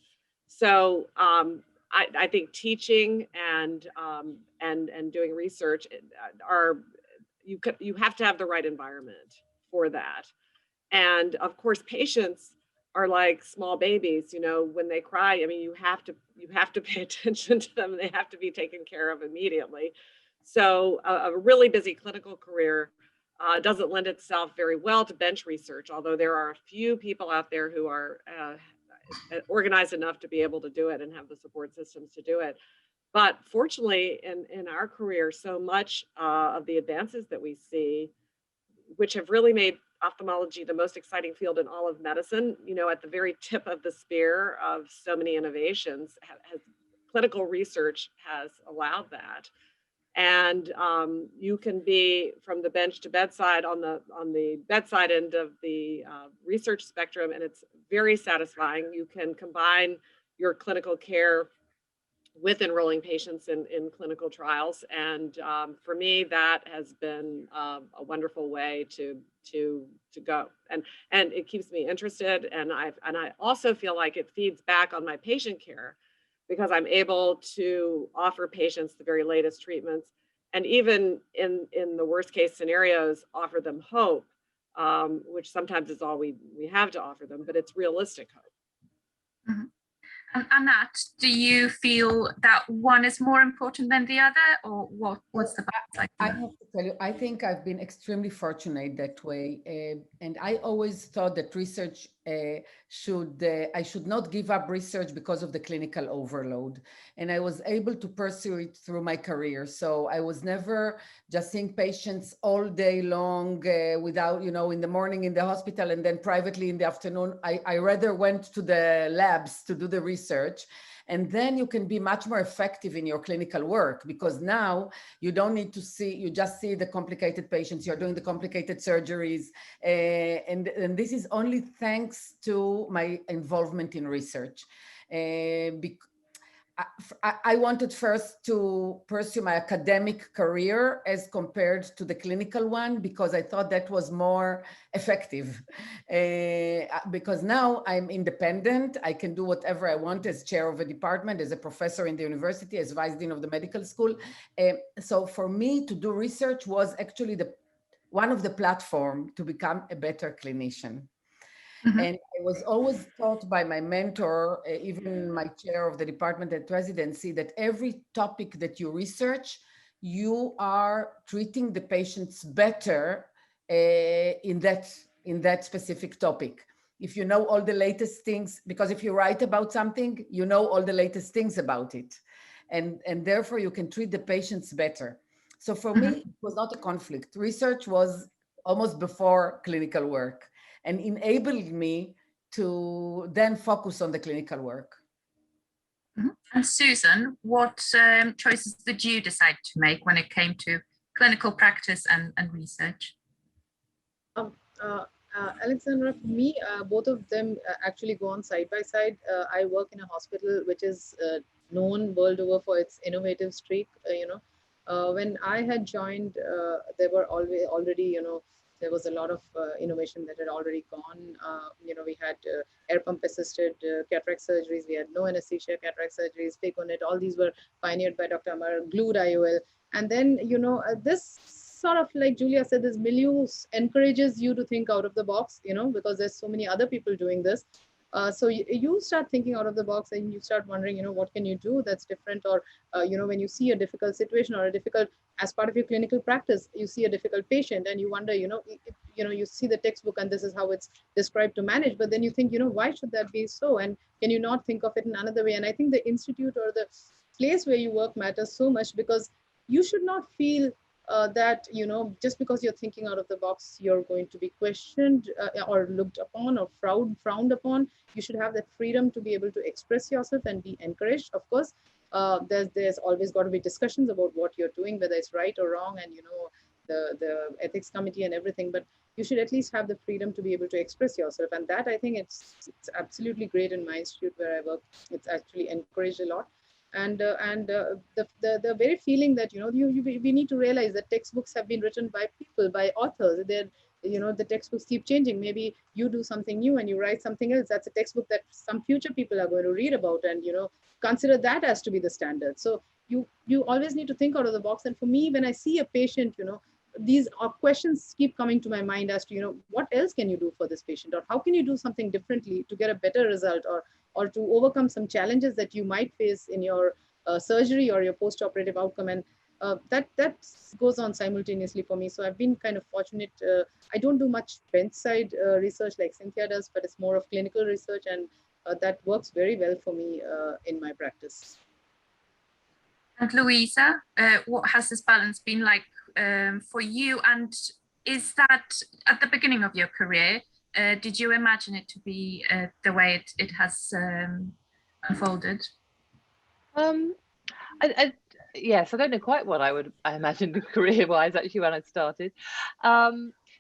So I think teaching and doing research are, you have to have the right environment for that. And of course, patients are like small babies, you know, when they cry, I mean, you have to pay attention to them, and they have to be taken care of immediately. So a really busy clinical career doesn't lend itself very well to bench research, although there are a few people out there who are organized enough to be able to do it and have the support systems to do it. But fortunately, in our career, so much of the advances that we see, which have really made ophthalmology the most exciting field in all of medicine, you know, at the very tip of the spear of so many innovations, clinical research has allowed that. And you can be from the bench to bedside on the bedside end of the research spectrum, and it's very satisfying. You can combine your clinical care with enrolling patients in clinical trials. And for me, that has been a wonderful way to go. And it keeps me interested. And I also feel like it feeds back on my patient care, because I'm able to offer patients the very latest treatments. And even in the worst case scenarios, offer them hope, which sometimes is all we have to offer them, but it's realistic hope. Mm-hmm. And Anat, do you feel that one is more important than the other, or what's the balance like? I have to tell you, I think I've been extremely fortunate that way. And I always thought that research I should not give up research because of the clinical overload. And I was able to pursue it through my career. So I was never just seeing patients all day long without, you know, in the morning in the hospital and then privately in the afternoon. I rather went to the labs to do the research. And then you can be much more effective in your clinical work, because now you don't need to see, you just see the complicated patients, you're doing the complicated surgeries. And this is only thanks to my involvement in research. I wanted first to pursue my academic career as compared to the clinical one, because I thought that was more effective. Because now I'm independent, I can do whatever I want as chair of a department, as a professor in the university, as vice dean of the medical school. So for me to do research was actually one of the platforms to become a better clinician. Mm-hmm. And I was always taught by my mentor, even my chair of the department at residency, that every topic that you research, you are treating the patients better in that specific topic. If you know all the latest things, because if you write about something, you know all the latest things about it. And therefore you can treat the patients better. So for me, it was not a conflict. Research was almost before clinical work, and enabled me to then focus on the clinical work. Mm-hmm. And Soosan, what choices did you decide to make when it came to clinical practice and research? Alexandra, for me, both of them actually go on side by side. I work in a hospital which is known world over for its innovative streak. When I had joined, there were already, there was a lot of innovation that had already gone. We had air pump assisted cataract surgeries. We had no anesthesia cataract surgeries, phaconet. All these were pioneered by Dr. Amar, glued IOL. And then, this sort of, like Julia said, this milieu encourages you to think out of the box, because there's so many other people doing this. So you start thinking out of the box, and you start wondering, what can you do that's different? Or, when you see a difficult situation or as part of your clinical practice, you see a difficult patient and you wonder, you see the textbook and this is how it's described to manage, but then you think, why should that be so? And can you not think of it in another way? And I think the institute or the place where you work matters so much, because you should not feel that, just because you're thinking out of the box, you're going to be questioned or looked upon or frowned upon. You should have that freedom to be able to express yourself and be encouraged. Of course, there's always got to be discussions about what you're doing, whether it's right or wrong, and, the ethics committee and everything, but you should at least have the freedom to be able to express yourself. And that, I think it's absolutely great in my institute where I work. It's actually encouraged a lot. The very feeling that, you know, we need to realize that textbooks have been written by people, by authors. They're, you know, the textbooks keep changing. Maybe you do something new and you write something else. That's a textbook that some future people are going to read about and, you know, consider that as to be the standard. So you always need to think out of the box. And for me, when I see a patient, you know, these questions keep coming to my mind as to, you know, what else can you do for this patient, or how can you do something differently to get a better result, or to overcome some challenges that you might face in your surgery or your post-operative outcome. And that goes on simultaneously for me. So I've been kind of fortunate. I don't do much bedside research like Cynthia does, but it's more of clinical research, and that works very well for me in my practice. And Louisa, what has this balance been like for you? And is that at the beginning of your career, did you imagine it to be the way it has unfolded? Yes, I don't know quite what I imagined career-wise actually when I started.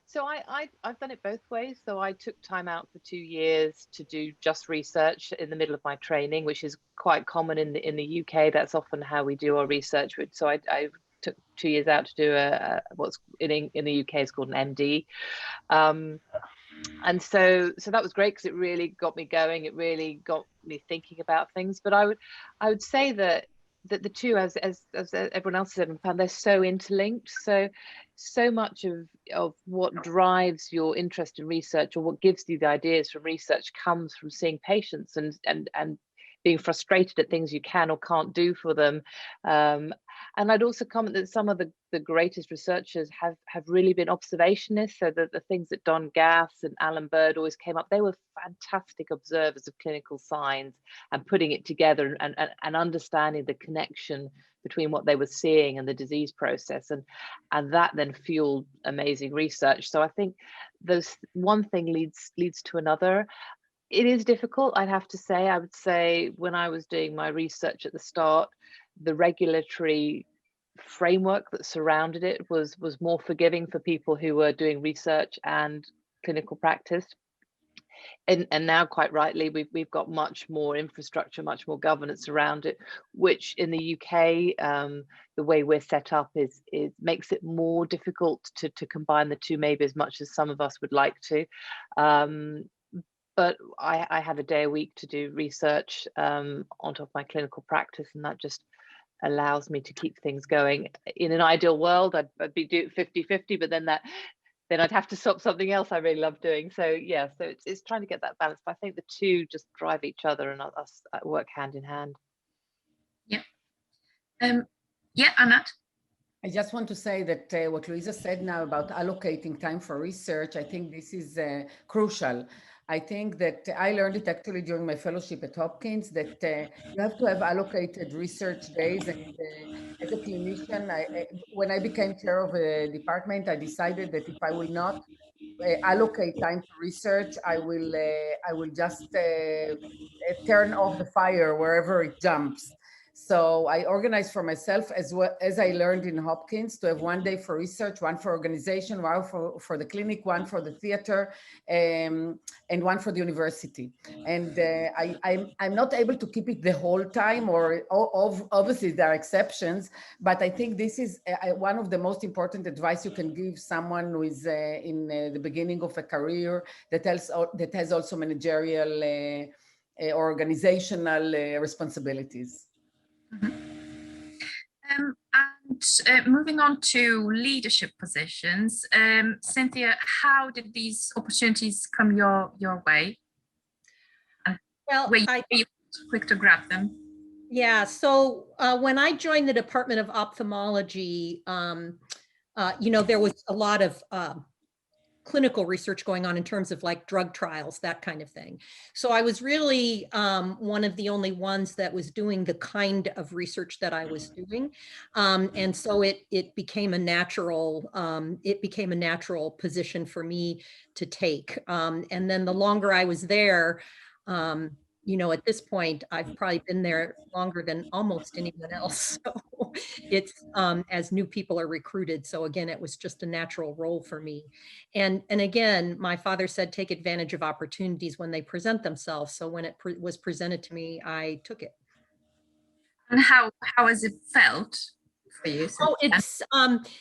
So I've done it both ways. So I took time out for 2 years to do just research in the middle of my training, which is quite common in the UK. That's often how we do our research. So I took 2 years out to do what's in the UK is called an MD. And so that was great because it really got me going. It really got me thinking about things. But I would say that the two, as everyone else said, found they're so interlinked. So much of what drives your interest in research, or what gives you the ideas from research, comes from seeing patients and being frustrated at things you can or can't do for them. And I'd also comment that some of the greatest researchers have really been observationists. So the things that Don Gass and Alan Bird always came up, they were fantastic observers of clinical signs and putting it together and understanding the connection between what they were seeing and the disease process. And that then fueled amazing research. So I think those one thing leads to another. It is difficult, I'd have to say. I would say when I was doing my research at the start, the regulatory framework that surrounded it was more forgiving for people who were doing research and clinical practice. And now, quite rightly, we've got much more infrastructure, much more governance around it, which in the UK, the way we're set up is makes it more difficult to combine the two, maybe as much as some of us would like to. But I have a day a week to do research on top of my clinical practice, and that just allows me to keep things going. In an ideal world, I'd be doing 50-50, but then I'd have to stop something else I really love doing. So yeah, so it's trying to get that balance. But I think the two just drive each other and us work hand in hand. Yeah. Yeah, Anat. I just want to say that what Louisa said now about allocating time for research, I think this is crucial. I think that I learned it actually during my fellowship at Hopkins, that you have to have allocated research days. And as a clinician, when I became chair of a department, I decided that if I will not allocate time to research, I will just turn off the fire wherever it jumps. So I organized for myself, as well as I learned in Hopkins, to have 1 day for research, 1 for organization, 1 for the clinic, 1 for the theater, and 1 for the university. And I'm not able to keep it the whole time, or obviously there are exceptions, but I think this is one of the most important advice you can give someone who is in the beginning of a career that has also managerial organizational responsibilities. Mm-hmm. And moving on to leadership positions, Cynthia, how did these opportunities come your way? Well, were you quick to grab them? Yeah, so when I joined the Department of Ophthalmology, you know, there was a lot of clinical research going on in terms of like drug trials, that kind of thing. So I was really one of the only ones that was doing the kind of research that I was doing. And so it became a natural position for me to take. And then the longer I was there, you know, at this point, I've probably been there longer than almost anyone else. So it's as new people are recruited. So again, it was just a natural role for me. And again, my father said, take advantage of opportunities when they present themselves. So when it was presented to me, I took it. And how has it felt for you? Oh, it's,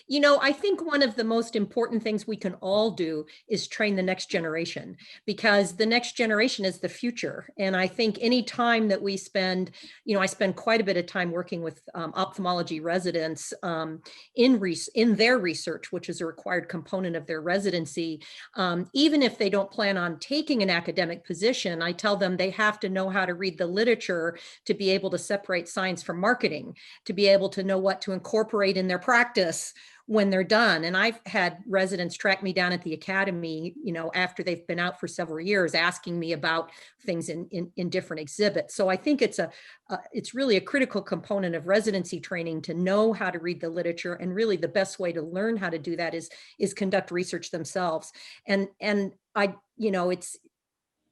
you know, I think one of the most important things we can all do is train the next generation, because the next generation is the future. And I think any time that we spend, you know, I spend quite a bit of time working with ophthalmology residents in their research, which is a required component of their residency. Even if they don't plan on taking an academic position, I tell them they have to know how to read the literature to be able to separate science from marketing, to be able to know what to incorporate in their practice when they're done. And I've had residents track me down at the academy, you know, after they've been out for several years, asking me about things in different exhibits. So I think it's really a critical component of residency training to know how to read the literature. And really the best way to learn how to do that is conduct research themselves. And I, you know, it's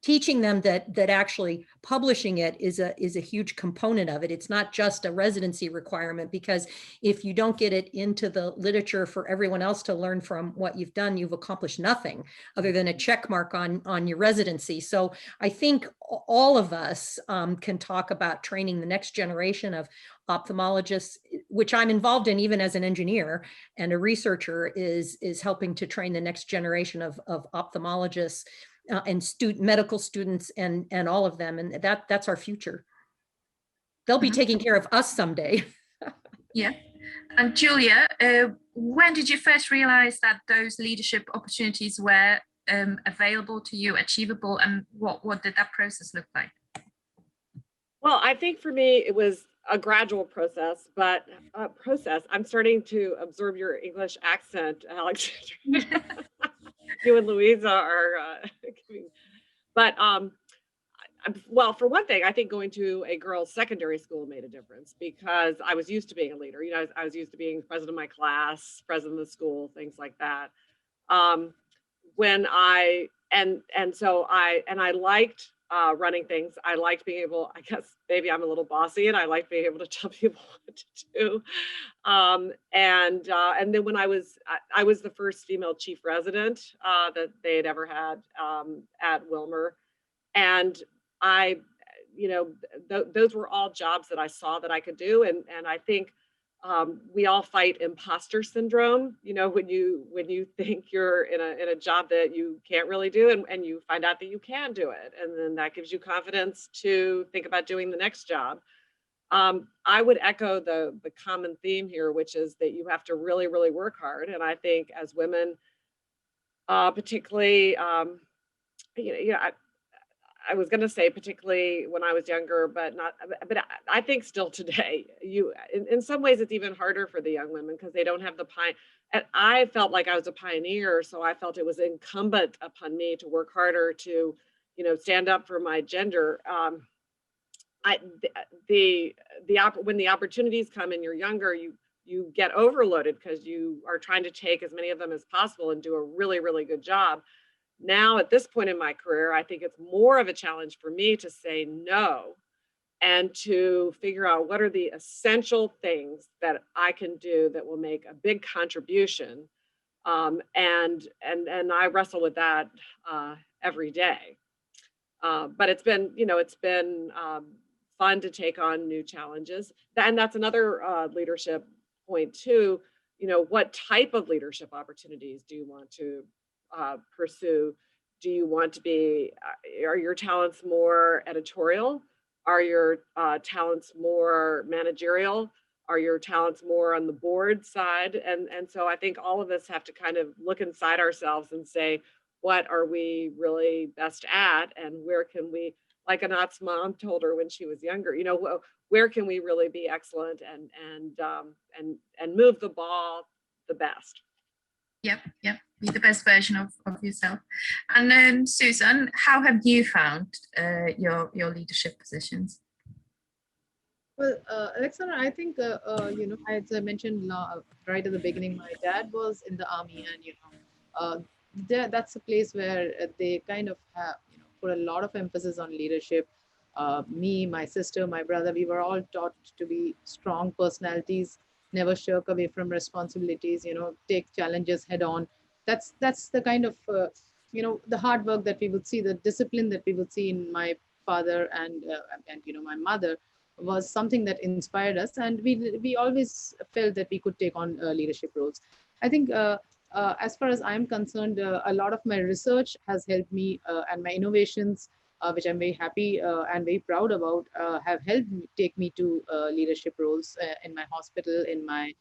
teaching them that actually publishing it is a huge component of it. It's not just a residency requirement, because if you don't get it into the literature for everyone else to learn from what you've done, you've accomplished nothing other than a check mark on your residency. So I think all of us can talk about training the next generation of ophthalmologists, which I'm involved in even as an engineer and a researcher, is helping to train the next generation of ophthalmologists and medical students and all of them. And that's our future. They'll be taking care of us someday. Yeah. And Julia, when did you first realize that those leadership opportunities were available to you, achievable, and what did that process look like? Well, I think for me, it was a gradual process, but I'm starting to absorb your English accent, Alexandra. You and Louisa are giving, but well, for one thing, I think going to a girls' secondary school made a difference, because I was used to being a leader. You know, I was used to being president of my class, president of the school, things like that. So I liked running things. I liked being able, I guess maybe I'm a little bossy, and I liked being able to tell people what to do. And then when I was the first female chief resident that they had ever had at Wilmer. And I, you know, those were all jobs that I saw that I could do. And I think we all fight imposter syndrome, you know, when you think you're in a job that you can't really do, and you find out that you can do it. And then that gives you confidence to think about doing the next job. I would echo the common theme here, which is that you have to really, really work hard. And I think as women, particularly, I was going to say particularly when I was younger, but I think still today, in some ways it's even harder for the young women, because they don't have and I felt like I was a pioneer. So I felt it was incumbent upon me to work harder to, you know, stand up for my gender. When the opportunities come and you're younger, you get overloaded because you are trying to take as many of them as possible and do a really, really good job. Now, at this point in my career, I think it's more of a challenge for me to say no and to figure out what are the essential things that I can do that will make a big contribution. And I wrestle with that every day. But it's been, you know, fun to take on new challenges. And that's another leadership point too. You know, what type of leadership opportunities do you want to pursue? Do you want to be, are your talents more editorial? Are your talents more managerial? Are your talents more on the board side? And so I think all of us have to kind of look inside ourselves and say, what are we really best at? And where can we, like Anat's mom told her when she was younger, you know, where can we really be excellent and move the ball the best? Yep. Be the best version of yourself. And then Soosan, how have you found your leadership positions? Well, Alexandra, I think, you know, as I mentioned right at the beginning, my dad was in the army, and, you know, that's a place where they kind of have, you know, put a lot of emphasis on leadership. Me, my sister, my brother, we were all taught to be strong personalities, never shirk away from responsibilities, you know, take challenges head on. That's the kind of, you know, the hard work that we would see, the discipline that we would see in my father and you know, my mother. was something that inspired us, and we always felt that we could take on leadership roles. I think as far as I'm concerned, a lot of my research has helped me, and my innovations, which I'm very happy and very proud about, have helped me take me to leadership roles in my hospital, in my,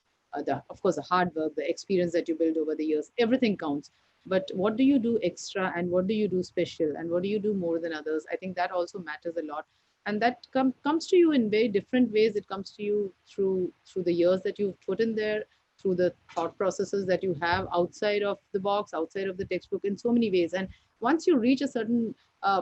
of course, the hard work, the experience that you build over the years, everything counts. But what do you do extra, and what do you do special, and what do you do more than others? I think that also matters a lot. And that comes to you in very different ways. It comes to you through the years that you've put in there, through the thought processes that you have outside of the box, outside of the textbook, in so many ways. And once you reach a certain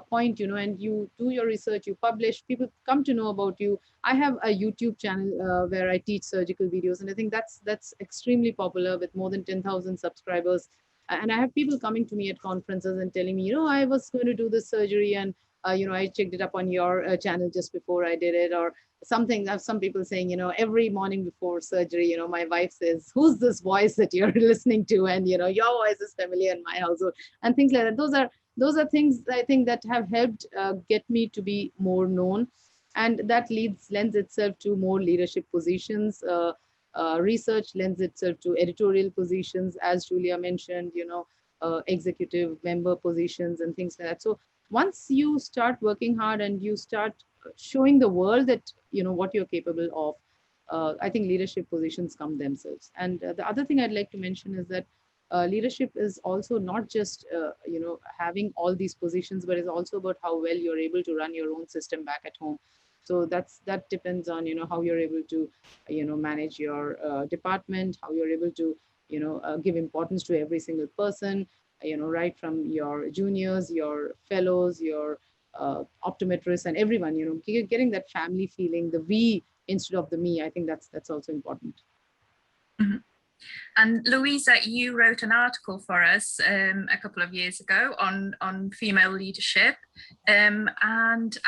point, and you do your research, you publish, people come to know about you. I have a YouTube channel where I teach surgical videos, and I think that's extremely popular with more than 10,000 subscribers. And I have people coming to me at conferences and telling me, I was going to do this surgery, and I checked it up on your channel just before I did it, or something. I have some people saying, every morning before surgery, my wife says, who's this voice that you're listening to? And, your voice is familiar in my household, and things like that. Those are things I think that have helped get me to be more known. And that lends itself to more leadership positions. Research lends itself to editorial positions, as Julia mentioned, executive member positions and things like that. So once you start working hard and you start showing the world that what you're capable of, I think leadership positions come themselves. And the other thing I'd like to mention is that leadership is also not just having all these positions, but it's also about how well you're able to run your own system back at home. So that depends on how you're able to manage your department, how you're able to give importance to every single person, right from your juniors, your fellows, your optometrists, and everyone, getting that family feeling, the we instead of the me. I think that's also important. Mm-hmm. And Louisa, you wrote an article for us a couple of years ago on female leadership, and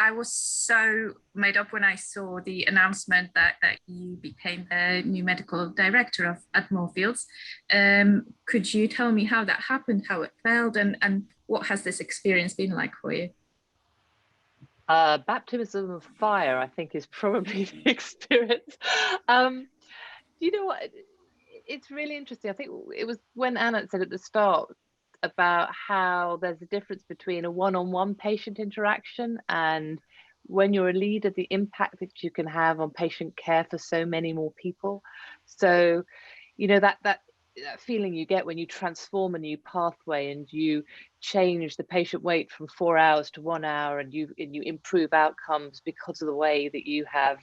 I was so made up when I saw the announcement that you became the new medical director at Moorfields. Could you tell me how that happened, how it felt, and what has this experience been like for you? Baptism of fire, I think, is probably the experience. You know what? It's really interesting. I think it was when Anat said at the start about how there's a difference between a one-on-one patient interaction and when you're a leader, the impact that you can have on patient care for so many more people. So, that feeling you get when you transform a new pathway and you change the patient wait from 4 hours to 1 hour, and you improve outcomes because of the way that you have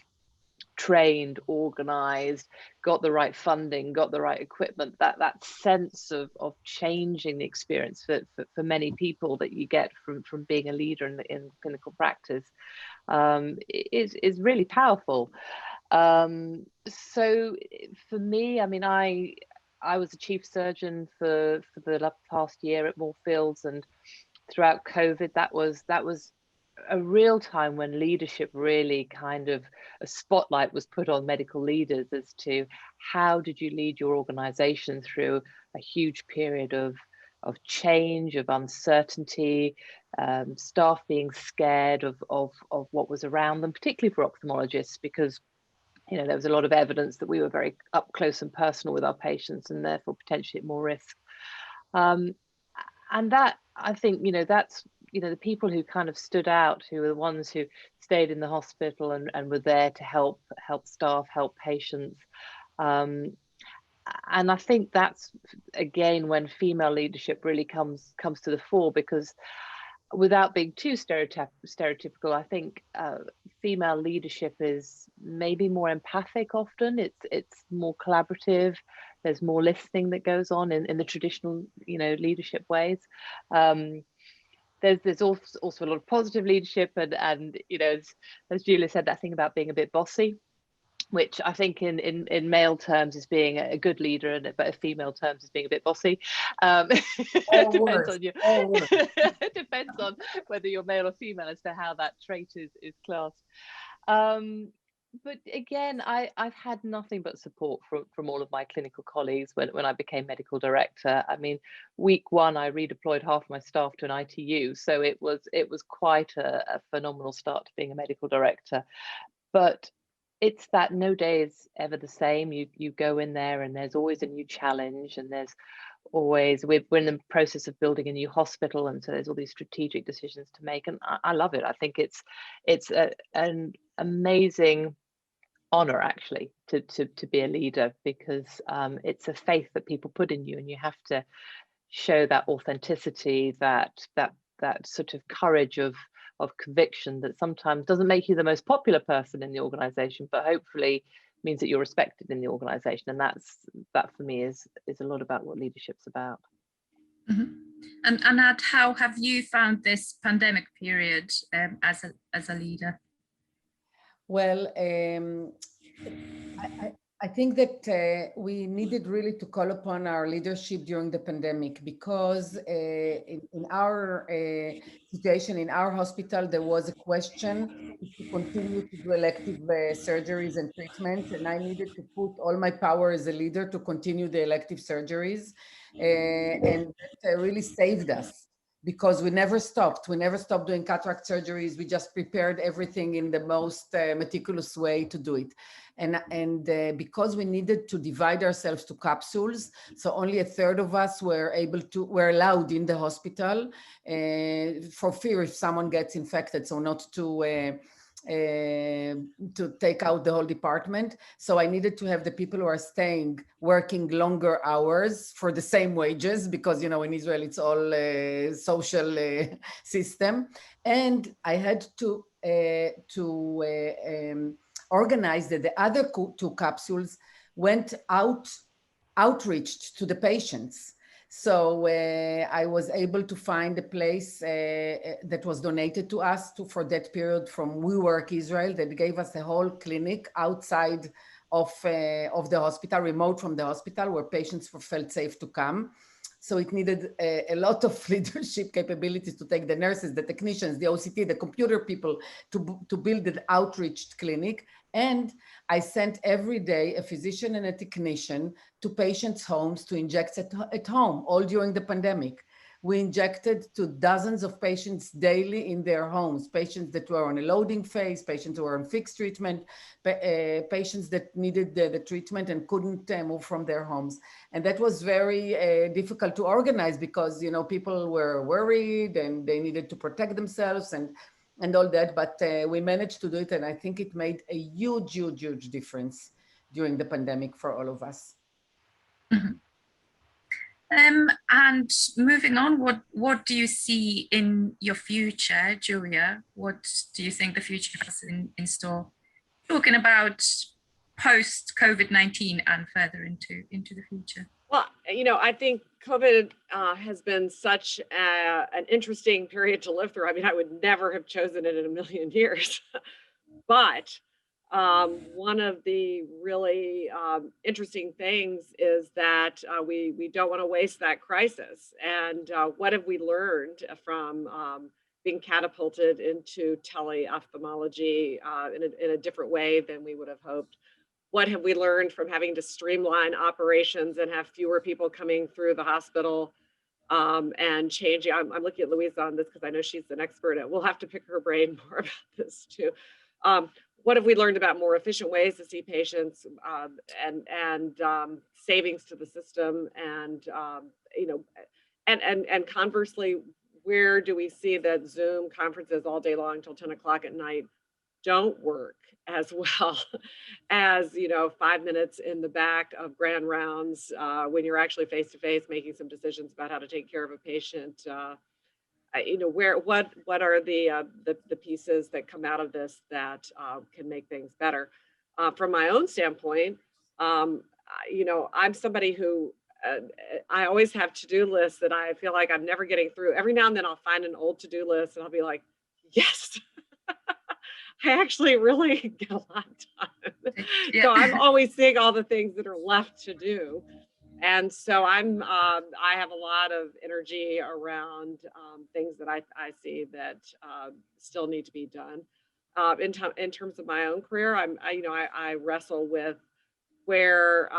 trained, organized, got the right funding, got the right equipment, that sense of changing the experience for many people that you get from being a leader in clinical practice is really powerful. So for me, I mean, I was a chief surgeon for the past year at Moorfields, and throughout COVID, that was a real time when leadership really kind of, a spotlight was put on medical leaders as to how did you lead your organization through a huge period of change, of uncertainty, staff being scared of what was around them, particularly for ophthalmologists, because there was a lot of evidence that we were very up close and personal with our patients, and therefore potentially at more risk. And that, I think, that's the people who kind of stood out, who were the ones who stayed in the hospital and were there to help staff, help patients. And I think that's, again, when female leadership really comes to the fore, because without being too stereotypical, I think female leadership is maybe more empathic often. It's more collaborative. There's more listening that goes on in the traditional, leadership ways. There's also a lot of positive leadership, and as Julia said, that thing about being a bit bossy, which I think in male terms is being a good leader, but in female terms is being a bit bossy. It depends on you. It depends on whether you're male or female as to how that trait is classed. But again, I've had nothing but support from all of my clinical colleagues when I became medical director. I mean, week one, I redeployed half my staff to an ITU, so it was quite a phenomenal start to being a medical director. But it's that no day is ever the same. You go in there and there's always a new challenge, and there's always, we're in the process of building a new hospital, and so there's all these strategic decisions to make, and I love it. I think it's an amazing honor actually to be a leader, because it's a faith that people put in you, and you have to show that authenticity, that sort of courage of conviction that sometimes doesn't make you the most popular person in the organization, but hopefully means that you're respected in the organization. And that for me is a lot about what leadership's about. Mm-hmm. And Anat, how have you found this pandemic period as a leader? Well, I think that we needed really to call upon our leadership during the pandemic, because in our situation, in our hospital, there was a question to continue to do elective surgeries and treatments, and I needed to put all my power as a leader to continue the elective surgeries, and that really saved us, because we never stopped. We never stopped doing cataract surgeries. We just prepared everything in the most meticulous way to do it. And because we needed to divide ourselves to capsules, so only a third of us were allowed in the hospital for fear if someone gets infected, so not to take out the whole department. So I needed to have the people who are staying working longer hours for the same wages, because, you know, in Israel, it's all social system. And I had to organize that the other two capsules went outreached to the patients. So I was able to find a place that was donated to us for that period from WeWork Israel, that gave us a whole clinic outside of the hospital, remote from the hospital, where patients felt safe to come. So it needed a lot of leadership capabilities to take the nurses, the technicians, the OCT, the computer people to build an outreach clinic. And I sent every day a physician and a technician to patients' homes to inject at home, all during the pandemic. We injected to dozens of patients daily in their homes, patients that were on a loading phase, patients who were on fixed treatment, patients that needed the treatment and couldn't move from their homes. And that was very difficult to organize, because, you know, people were worried and they needed to protect themselves and all that, but we managed to do it. And I think it made a huge, huge, huge difference during the pandemic for all of us. Mm-hmm. And moving on, what do you see in your future, Julia? What do you think the future has in store? Talking about post-COVID-19 and further into the future. Well, you know, I think COVID has been such an interesting period to live through. I mean, I would never have chosen it in a million years. But one of the really interesting things is that we don't want to waste that crisis. And what have we learned from being catapulted into tele-ophthalmology in a different way than we would have hoped? What have we learned from having to streamline operations and have fewer people coming through the hospital and changing? I'm looking at Louisa on this because I know she's an expert at. We'll have to pick her brain more about this too. What have we learned about more efficient ways to see patients and savings to the system, and you know, and conversely, where do we see that Zoom conferences all day long till 10 o'clock at night don't work as well as, you know, 5 minutes in the back of grand rounds when you're actually face to face making some decisions about how to take care of a patient? You know, what are the pieces that come out of this that can make things better? From my own standpoint, you know, I'm somebody who I always have to-do lists that I feel like I'm never getting through. Every now and then I'll find an old to-do list and I'll be like, yes. I actually really get a lot done. Yeah. So I'm always seeing all the things that are left to do. And so I have a lot of energy around things that I see that still need to be done. In terms of my own career, I wrestle with where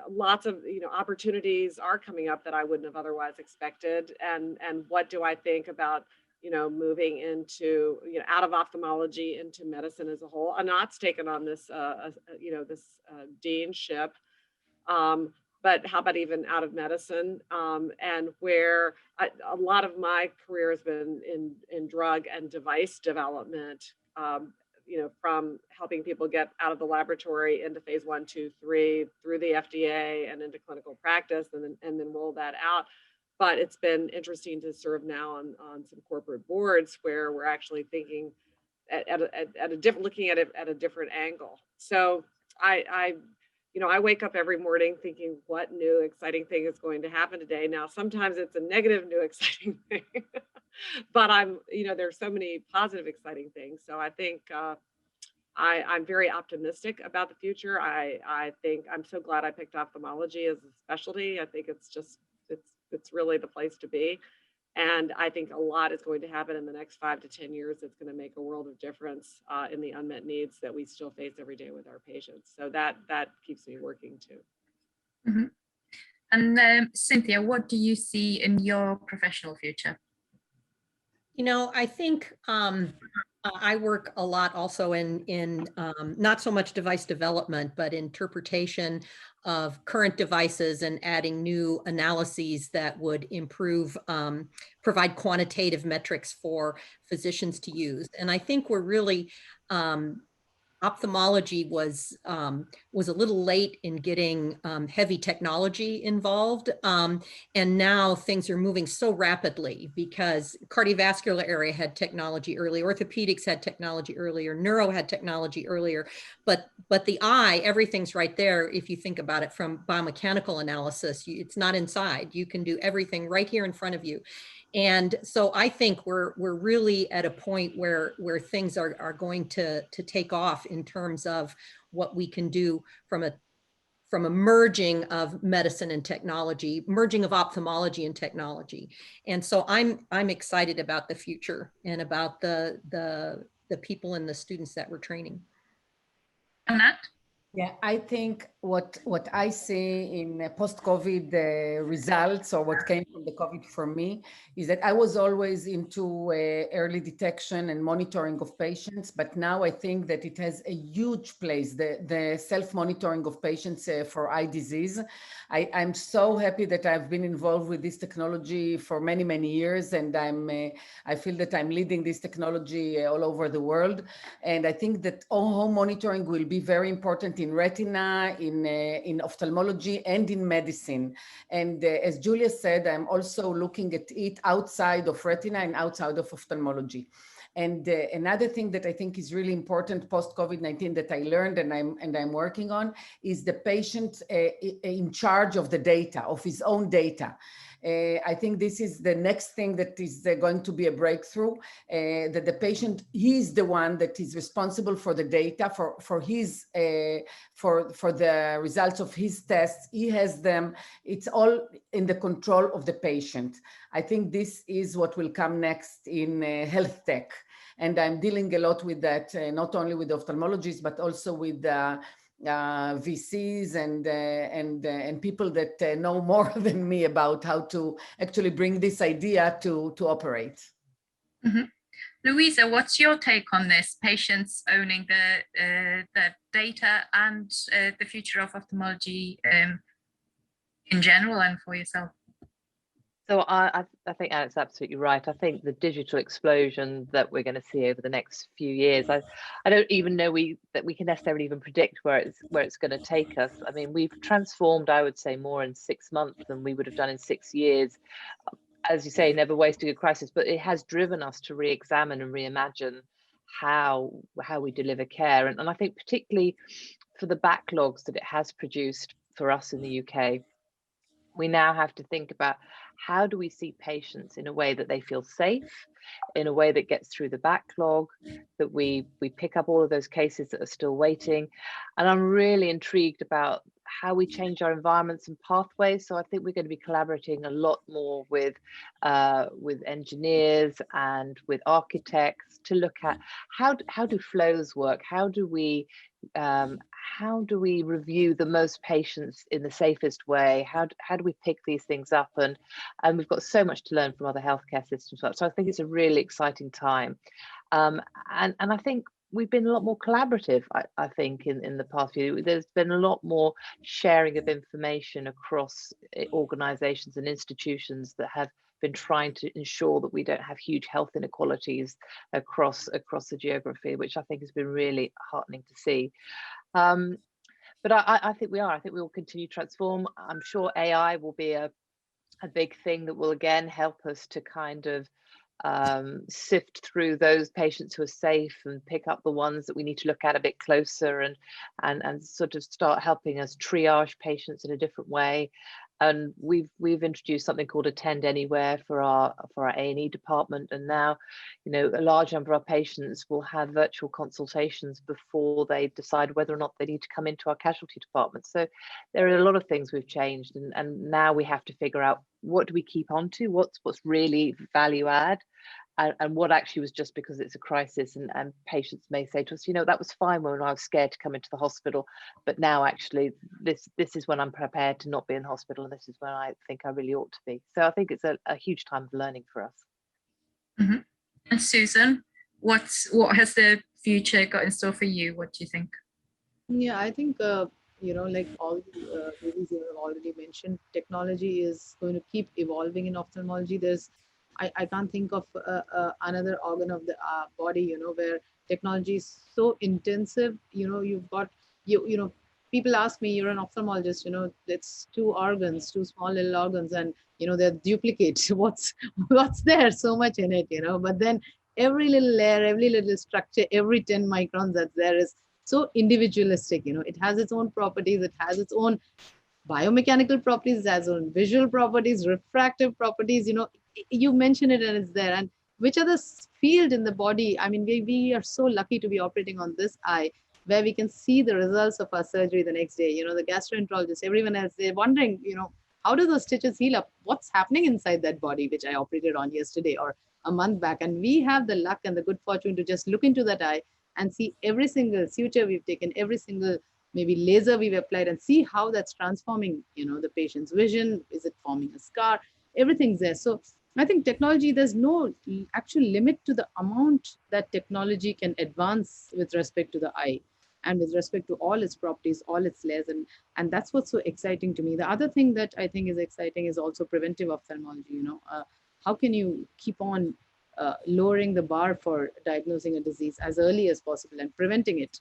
lots of, you know, opportunities are coming up that I wouldn't have otherwise expected. And what do I think about moving into, out of ophthalmology into medicine as a whole. Anat's taken on this, deanship. But how about even out of medicine? And where a lot of my career has been in drug and device development, from helping people get out of the laboratory into phase 1, 2, 3, through the FDA and into clinical practice, and then roll that out. But it's been interesting to serve now on some corporate boards where we're actually thinking at a different, looking at it at a different angle. So I wake up every morning thinking, what new exciting thing is going to happen today? Now, sometimes it's a negative new exciting thing, but there's so many positive exciting things. So I think I'm very optimistic about the future. I think I'm so glad I picked ophthalmology as a specialty. I think it's really the place to be. And I think a lot is going to happen in the next 5 to 10 years. It's going to make a world of difference in the unmet needs that we still face every day with our patients. So that keeps me working too. Mm-hmm. And Cynthia, what do you see in your professional future? I think I work a lot also in not so much device development, but interpretation of current devices and adding new analyses that would improve, provide quantitative metrics for physicians to use. And I think we're really, ophthalmology was a little late in getting heavy technology involved. And now things are moving so rapidly because cardiovascular area had technology earlier, orthopedics had technology earlier, neuro had technology earlier, but the eye, everything's right there. If you think about it from biomechanical analysis, it's not inside. You can do everything right here in front of you. And so I think we're really at a point where things are going to take off in terms of what we can do from a merging of medicine and technology, merging of ophthalmology and technology. And so I'm excited about the future and about the people and the students that we're training. Anat? Yeah, I think what I see in post-COVID results, or what came from the COVID for me, is that I was always into early detection and monitoring of patients, but now I think that it has a huge place, the self-monitoring of patients for eye disease. I'm so happy that I've been involved with this technology for many, many years, and I feel that I'm leading this technology all over the world. And I think that home monitoring will be very important in retina, in ophthalmology, and in medicine. And as Julia said, I'm also looking at it outside of retina and outside of ophthalmology. And another thing that I think is really important post-COVID-19 that I learned and I'm working on is the patient in charge of the data, of his own data. I think this is the next thing that is going to be a breakthrough, that the patient, he's the one that is responsible for the data, for the results of his tests. He has them. It's all in the control of the patient. I think this is what will come next in health tech. And I'm dealing a lot with that, not only with ophthalmologists, but also with VCs and people that know more than me about how to actually bring this idea to operate. Mm-hmm. Louisa, what's your take on this? Patients owning the data and the future of ophthalmology in general and for yourself? So I think Anat's absolutely right. I think the digital explosion that we're going to see over the next few years, I don't even know that we can necessarily even predict where it's going to take us. I mean, we've transformed, I would say, more in 6 months than we would have done in 6 years. As you say, never waste a good crisis, but it has driven us to re-examine and reimagine how we deliver care. And I think particularly for the backlogs that it has produced for us in the UK, we now have to think about how do we see patients in a way that they feel safe, in a way that gets through the backlog, that we pick up all of those cases that are still waiting. And I'm really intrigued about how we change our environments and pathways. So I think we're going to be collaborating a lot more with engineers and with architects to look at how do flows work? How do we how do we review the most patients in the safest way? How do we pick these things up? And we've got so much to learn from other healthcare systems. So I think it's a really exciting time. And I think we've been a lot more collaborative, I think, in the past few. There's been a lot more sharing of information across organizations and institutions that have been trying to ensure that we don't have huge health inequalities across the geography, which I think has been really heartening to see. But I think we will continue to transform. I'm sure AI will be a big thing that will again help us to kind of sift through those patients who are safe and pick up the ones that we need to look at a bit closer, and sort of start helping us triage patients in a different way. And we've introduced something called Attend Anywhere for our A&E department, and now, you know, a large number of our patients will have virtual consultations before they decide whether or not they need to come into our casualty department. So there are a lot of things we've changed, and now we have to figure out, what do we keep on to, what's really value add, and what actually was just because it's a crisis. And patients may say to us, you know, that was fine when I was scared to come into the hospital, but now actually this is when I'm prepared to not be in hospital, and this is when I think I really ought to be. So I think it's a huge time of learning for us. Mm-hmm. And Soosan, what has the future got in store for you? What do you think? Yeah, I think, you know, like all the ladies here have already mentioned, technology is going to keep evolving in ophthalmology. I can't think of another organ of the body, you know, where technology is so intensive. You know, you've got, you know, people ask me, you're an ophthalmologist, you know, it's two organs, two small little organs, and, you know, they're duplicates. What's there? So much in it, you know, but then every little layer, every little structure, every 10 microns that's there is so individualistic. You know, it has its own properties, it has its own biomechanical properties, it has its own visual properties, refractive properties. You know, you mention it and it's there. And which other field in the body, I mean, we are so lucky to be operating on this eye, where we can see the results of our surgery the next day. You know, the gastroenterologist, everyone else, they're wondering, you know, how do those stitches heal up? What's happening inside that body, which I operated on yesterday or a month back? And we have the luck and the good fortune to just look into that eye and see every single suture we've taken, every single maybe laser we've applied, and see how that's transforming, you know, the patient's vision. Is it forming a scar? Everything's there. So I think technology, there's no actual limit to the amount that technology can advance with respect to the eye and with respect to all its properties, all its layers. And that's what's so exciting to me. The other thing that I think is exciting is also preventive ophthalmology. You know, how can you keep on lowering the bar for diagnosing a disease as early as possible and preventing it,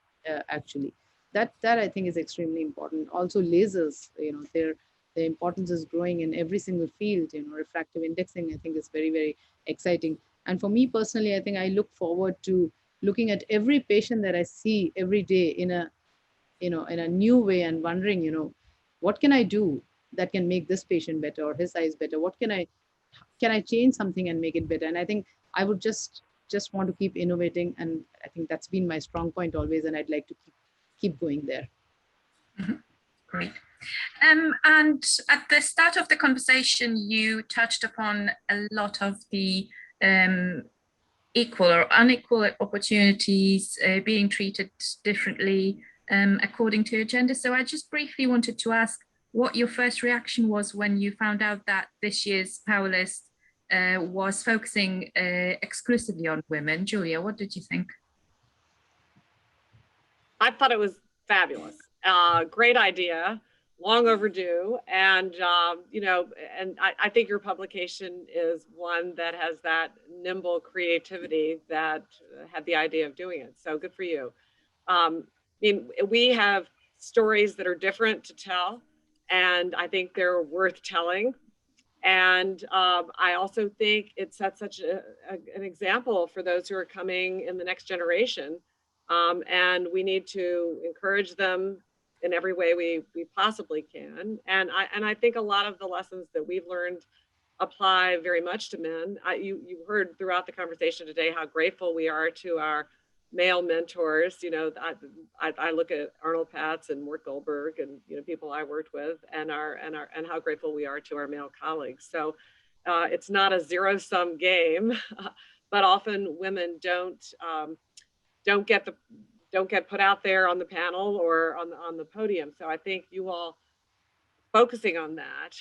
actually. That I think is extremely important. Also lasers, you know, their importance is growing in every single field. You know, refractive indexing, I think, is very, very exciting. And for me personally, I think I look forward to looking at every patient that I see every day in a, you know, in a new way, and wondering, you know, what can I do that can make this patient better or his eyes better? What can I change something and make it better? And I think I would just want to keep innovating, and I think that's been my strong point always, and I'd like to keep going there. Mm-hmm. Great. And at the start of the conversation, you touched upon a lot of the equal or unequal opportunities being treated differently according to your gender. So I just briefly wanted to ask what your first reaction was when you found out that this year's Power List was focusing exclusively on women. Julia, what did you think? I thought it was fabulous. Great idea, long overdue. And, you know, and I think your publication is one that has that nimble creativity that had the idea of doing it. So good for you. I mean, we have stories that are different to tell, and I think they're worth telling. And I also think it sets such an example for those who are coming in the next generation. And we need to encourage them in every way we possibly can. And I think a lot of the lessons that we've learned apply very much to men. You heard throughout the conversation today how grateful we are to our male mentors. You know, I look at Arnold Patz and Mort Goldberg and, you know, people I worked with, and how grateful we are to our male colleagues. So it's not a zero-sum game, but often women don't don't get put out there on the panel or on the podium. So I think you all focusing on that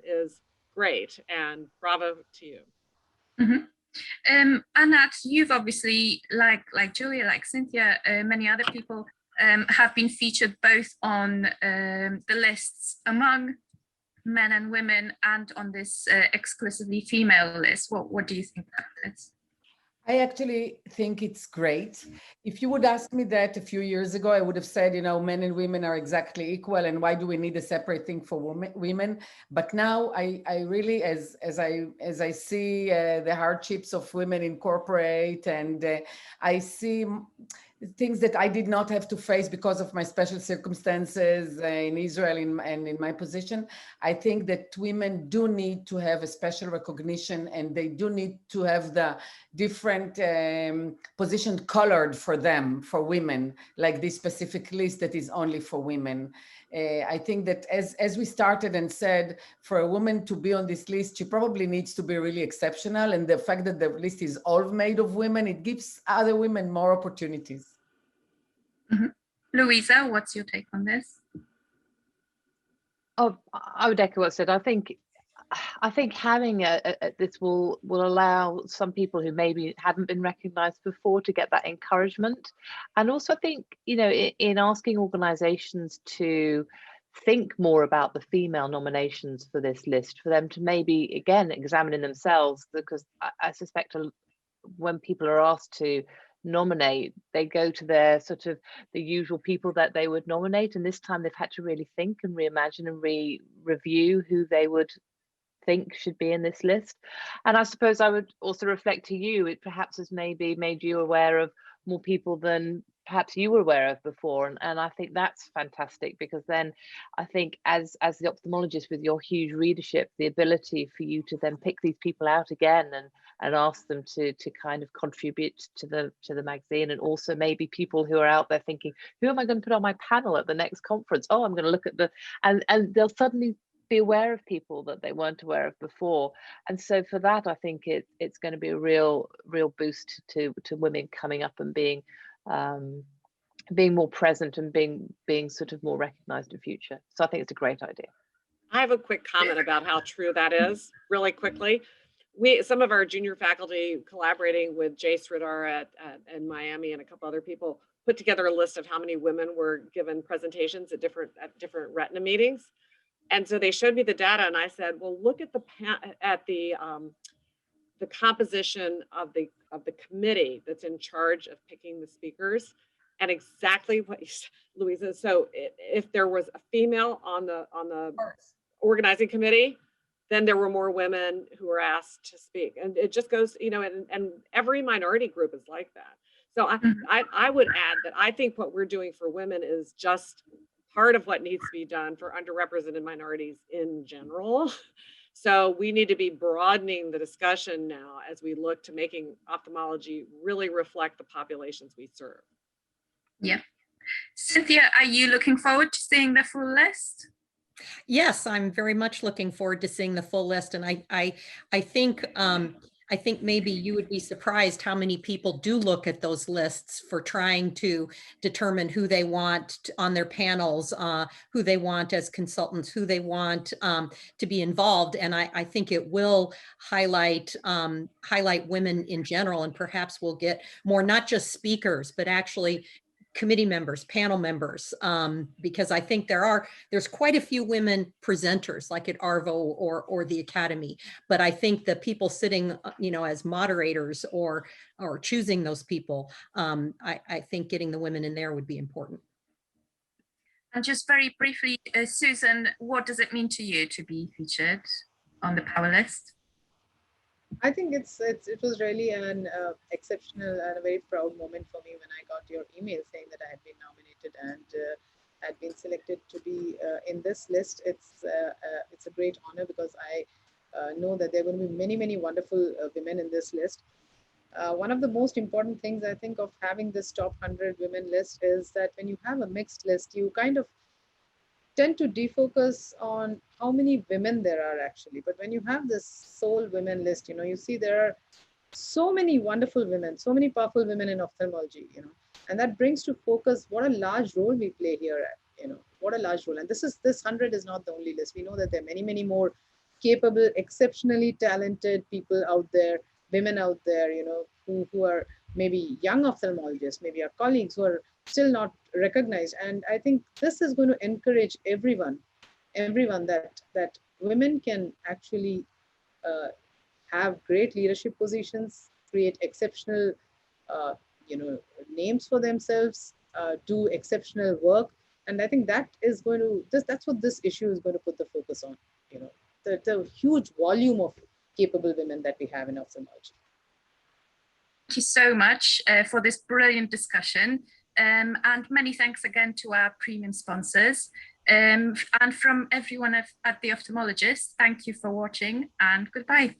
is great, and bravo to you. Mm-hmm. Anat, you've obviously, like Julia, like Cynthia, many other people have been featured both on the lists among men and women and on this exclusively female list. What do you think about this? I actually think it's great. If you would ask me that a few years ago, I would have said, men and women are exactly equal, and why do we need a separate thing for women? But now I really, as I see the hardships of women in corporate, and I see things that I did not have to face because of my special circumstances in Israel and in my position, I think that women do need to have a special recognition, and they do need to have the different position colored for them, for women, like this specific list that is only for women. I think that as we started and said, for a woman to be on this list, she probably needs to be really exceptional. And the fact that the list is all made of women, it gives other women more opportunities. Mm-hmm. Louisa, what's your take on this? Oh, I would echo what said. I think having this will allow some people who maybe hadn't been recognized before to get that encouragement. And also I think, in asking organizations to think more about the female nominations for this list, for them to maybe, again, examine themselves, because I suspect when people are asked to nominate, they go to their sort of the usual people that they would nominate, and this time they've had to really think and reimagine and review who they would think should be in this list. And I suppose I would also reflect to you, it perhaps has maybe made you aware of more people than perhaps you were aware of before, and I think that's fantastic, because then I think as the ophthalmologist, with your huge readership, the ability for you to then pick these people out again and ask them to kind of contribute to the magazine, and also maybe people who are out there thinking, who am I going to put on my panel at the next conference? Oh, I'm going to look at and they'll suddenly be aware of people that they weren't aware of before. And so for that, I think it's going to be a real boost to women coming up and being more present and being sort of more recognized in future. So I think it's a great idea. I have a quick comment about how true that is, really quickly. Some of our junior faculty, collaborating with Jay Sridhar in Miami and a couple other people, put together a list of how many women were given presentations at different retina meetings. And so they showed me the data, and I said, well, look at the composition of the committee that's in charge of picking the speakers, and exactly what you said, Louisa. So if there was a female on the organizing committee, then there were more women who were asked to speak. And it just goes, and every minority group is like that. So I would add that I think what we're doing for women is just part of what needs to be done for underrepresented minorities in general. So we need to be broadening the discussion now as we look to making ophthalmology really reflect the populations we serve. Yeah. Cynthia, are you looking forward to seeing the full list? Yes, I'm very much looking forward to seeing the full list. And I think maybe you would be surprised how many people do look at those lists for trying to determine who they want on their panels, who they want as consultants, who they want to be involved. And I think it will highlight women in general, and perhaps we'll get more, not just speakers, but actually committee members, panel members, because I think there's quite a few women presenters, like at ARVO or the Academy. But I think the people sitting, as moderators or choosing those people, I think getting the women in there would be important. And just very briefly, Soosan, what does it mean to you to be featured on the Power list? I think it was really an exceptional and a very proud moment for me when I got your email saying that I had been nominated and had been selected to be in this list. It's a great honor, because I know that there are going to be many, many wonderful women in this list. One of the most important things I think of having this top 100 women list is that when you have a mixed list, you kind of tend to defocus on how many women there are actually. But when you have this sole women list, you see there are so many wonderful women, so many powerful women in ophthalmology, And that brings to focus what a large role we play here, what a large role. And this 100 is not the only list. We know that there are many, many more capable, exceptionally talented people out there, women out there, who are maybe young ophthalmologists, maybe our colleagues who are still not recognized. And I think this is going to encourage everyone that women can actually have great leadership positions, create exceptional uh, names for themselves, do exceptional work. And I think that is going to that's what this issue is going to put the focus on, the huge volume of capable women that we have in ophthalmology. Thank you so much for this brilliant discussion. And many thanks again to our premium sponsors. And from everyone at the Ophthalmologist, thank you for watching and goodbye.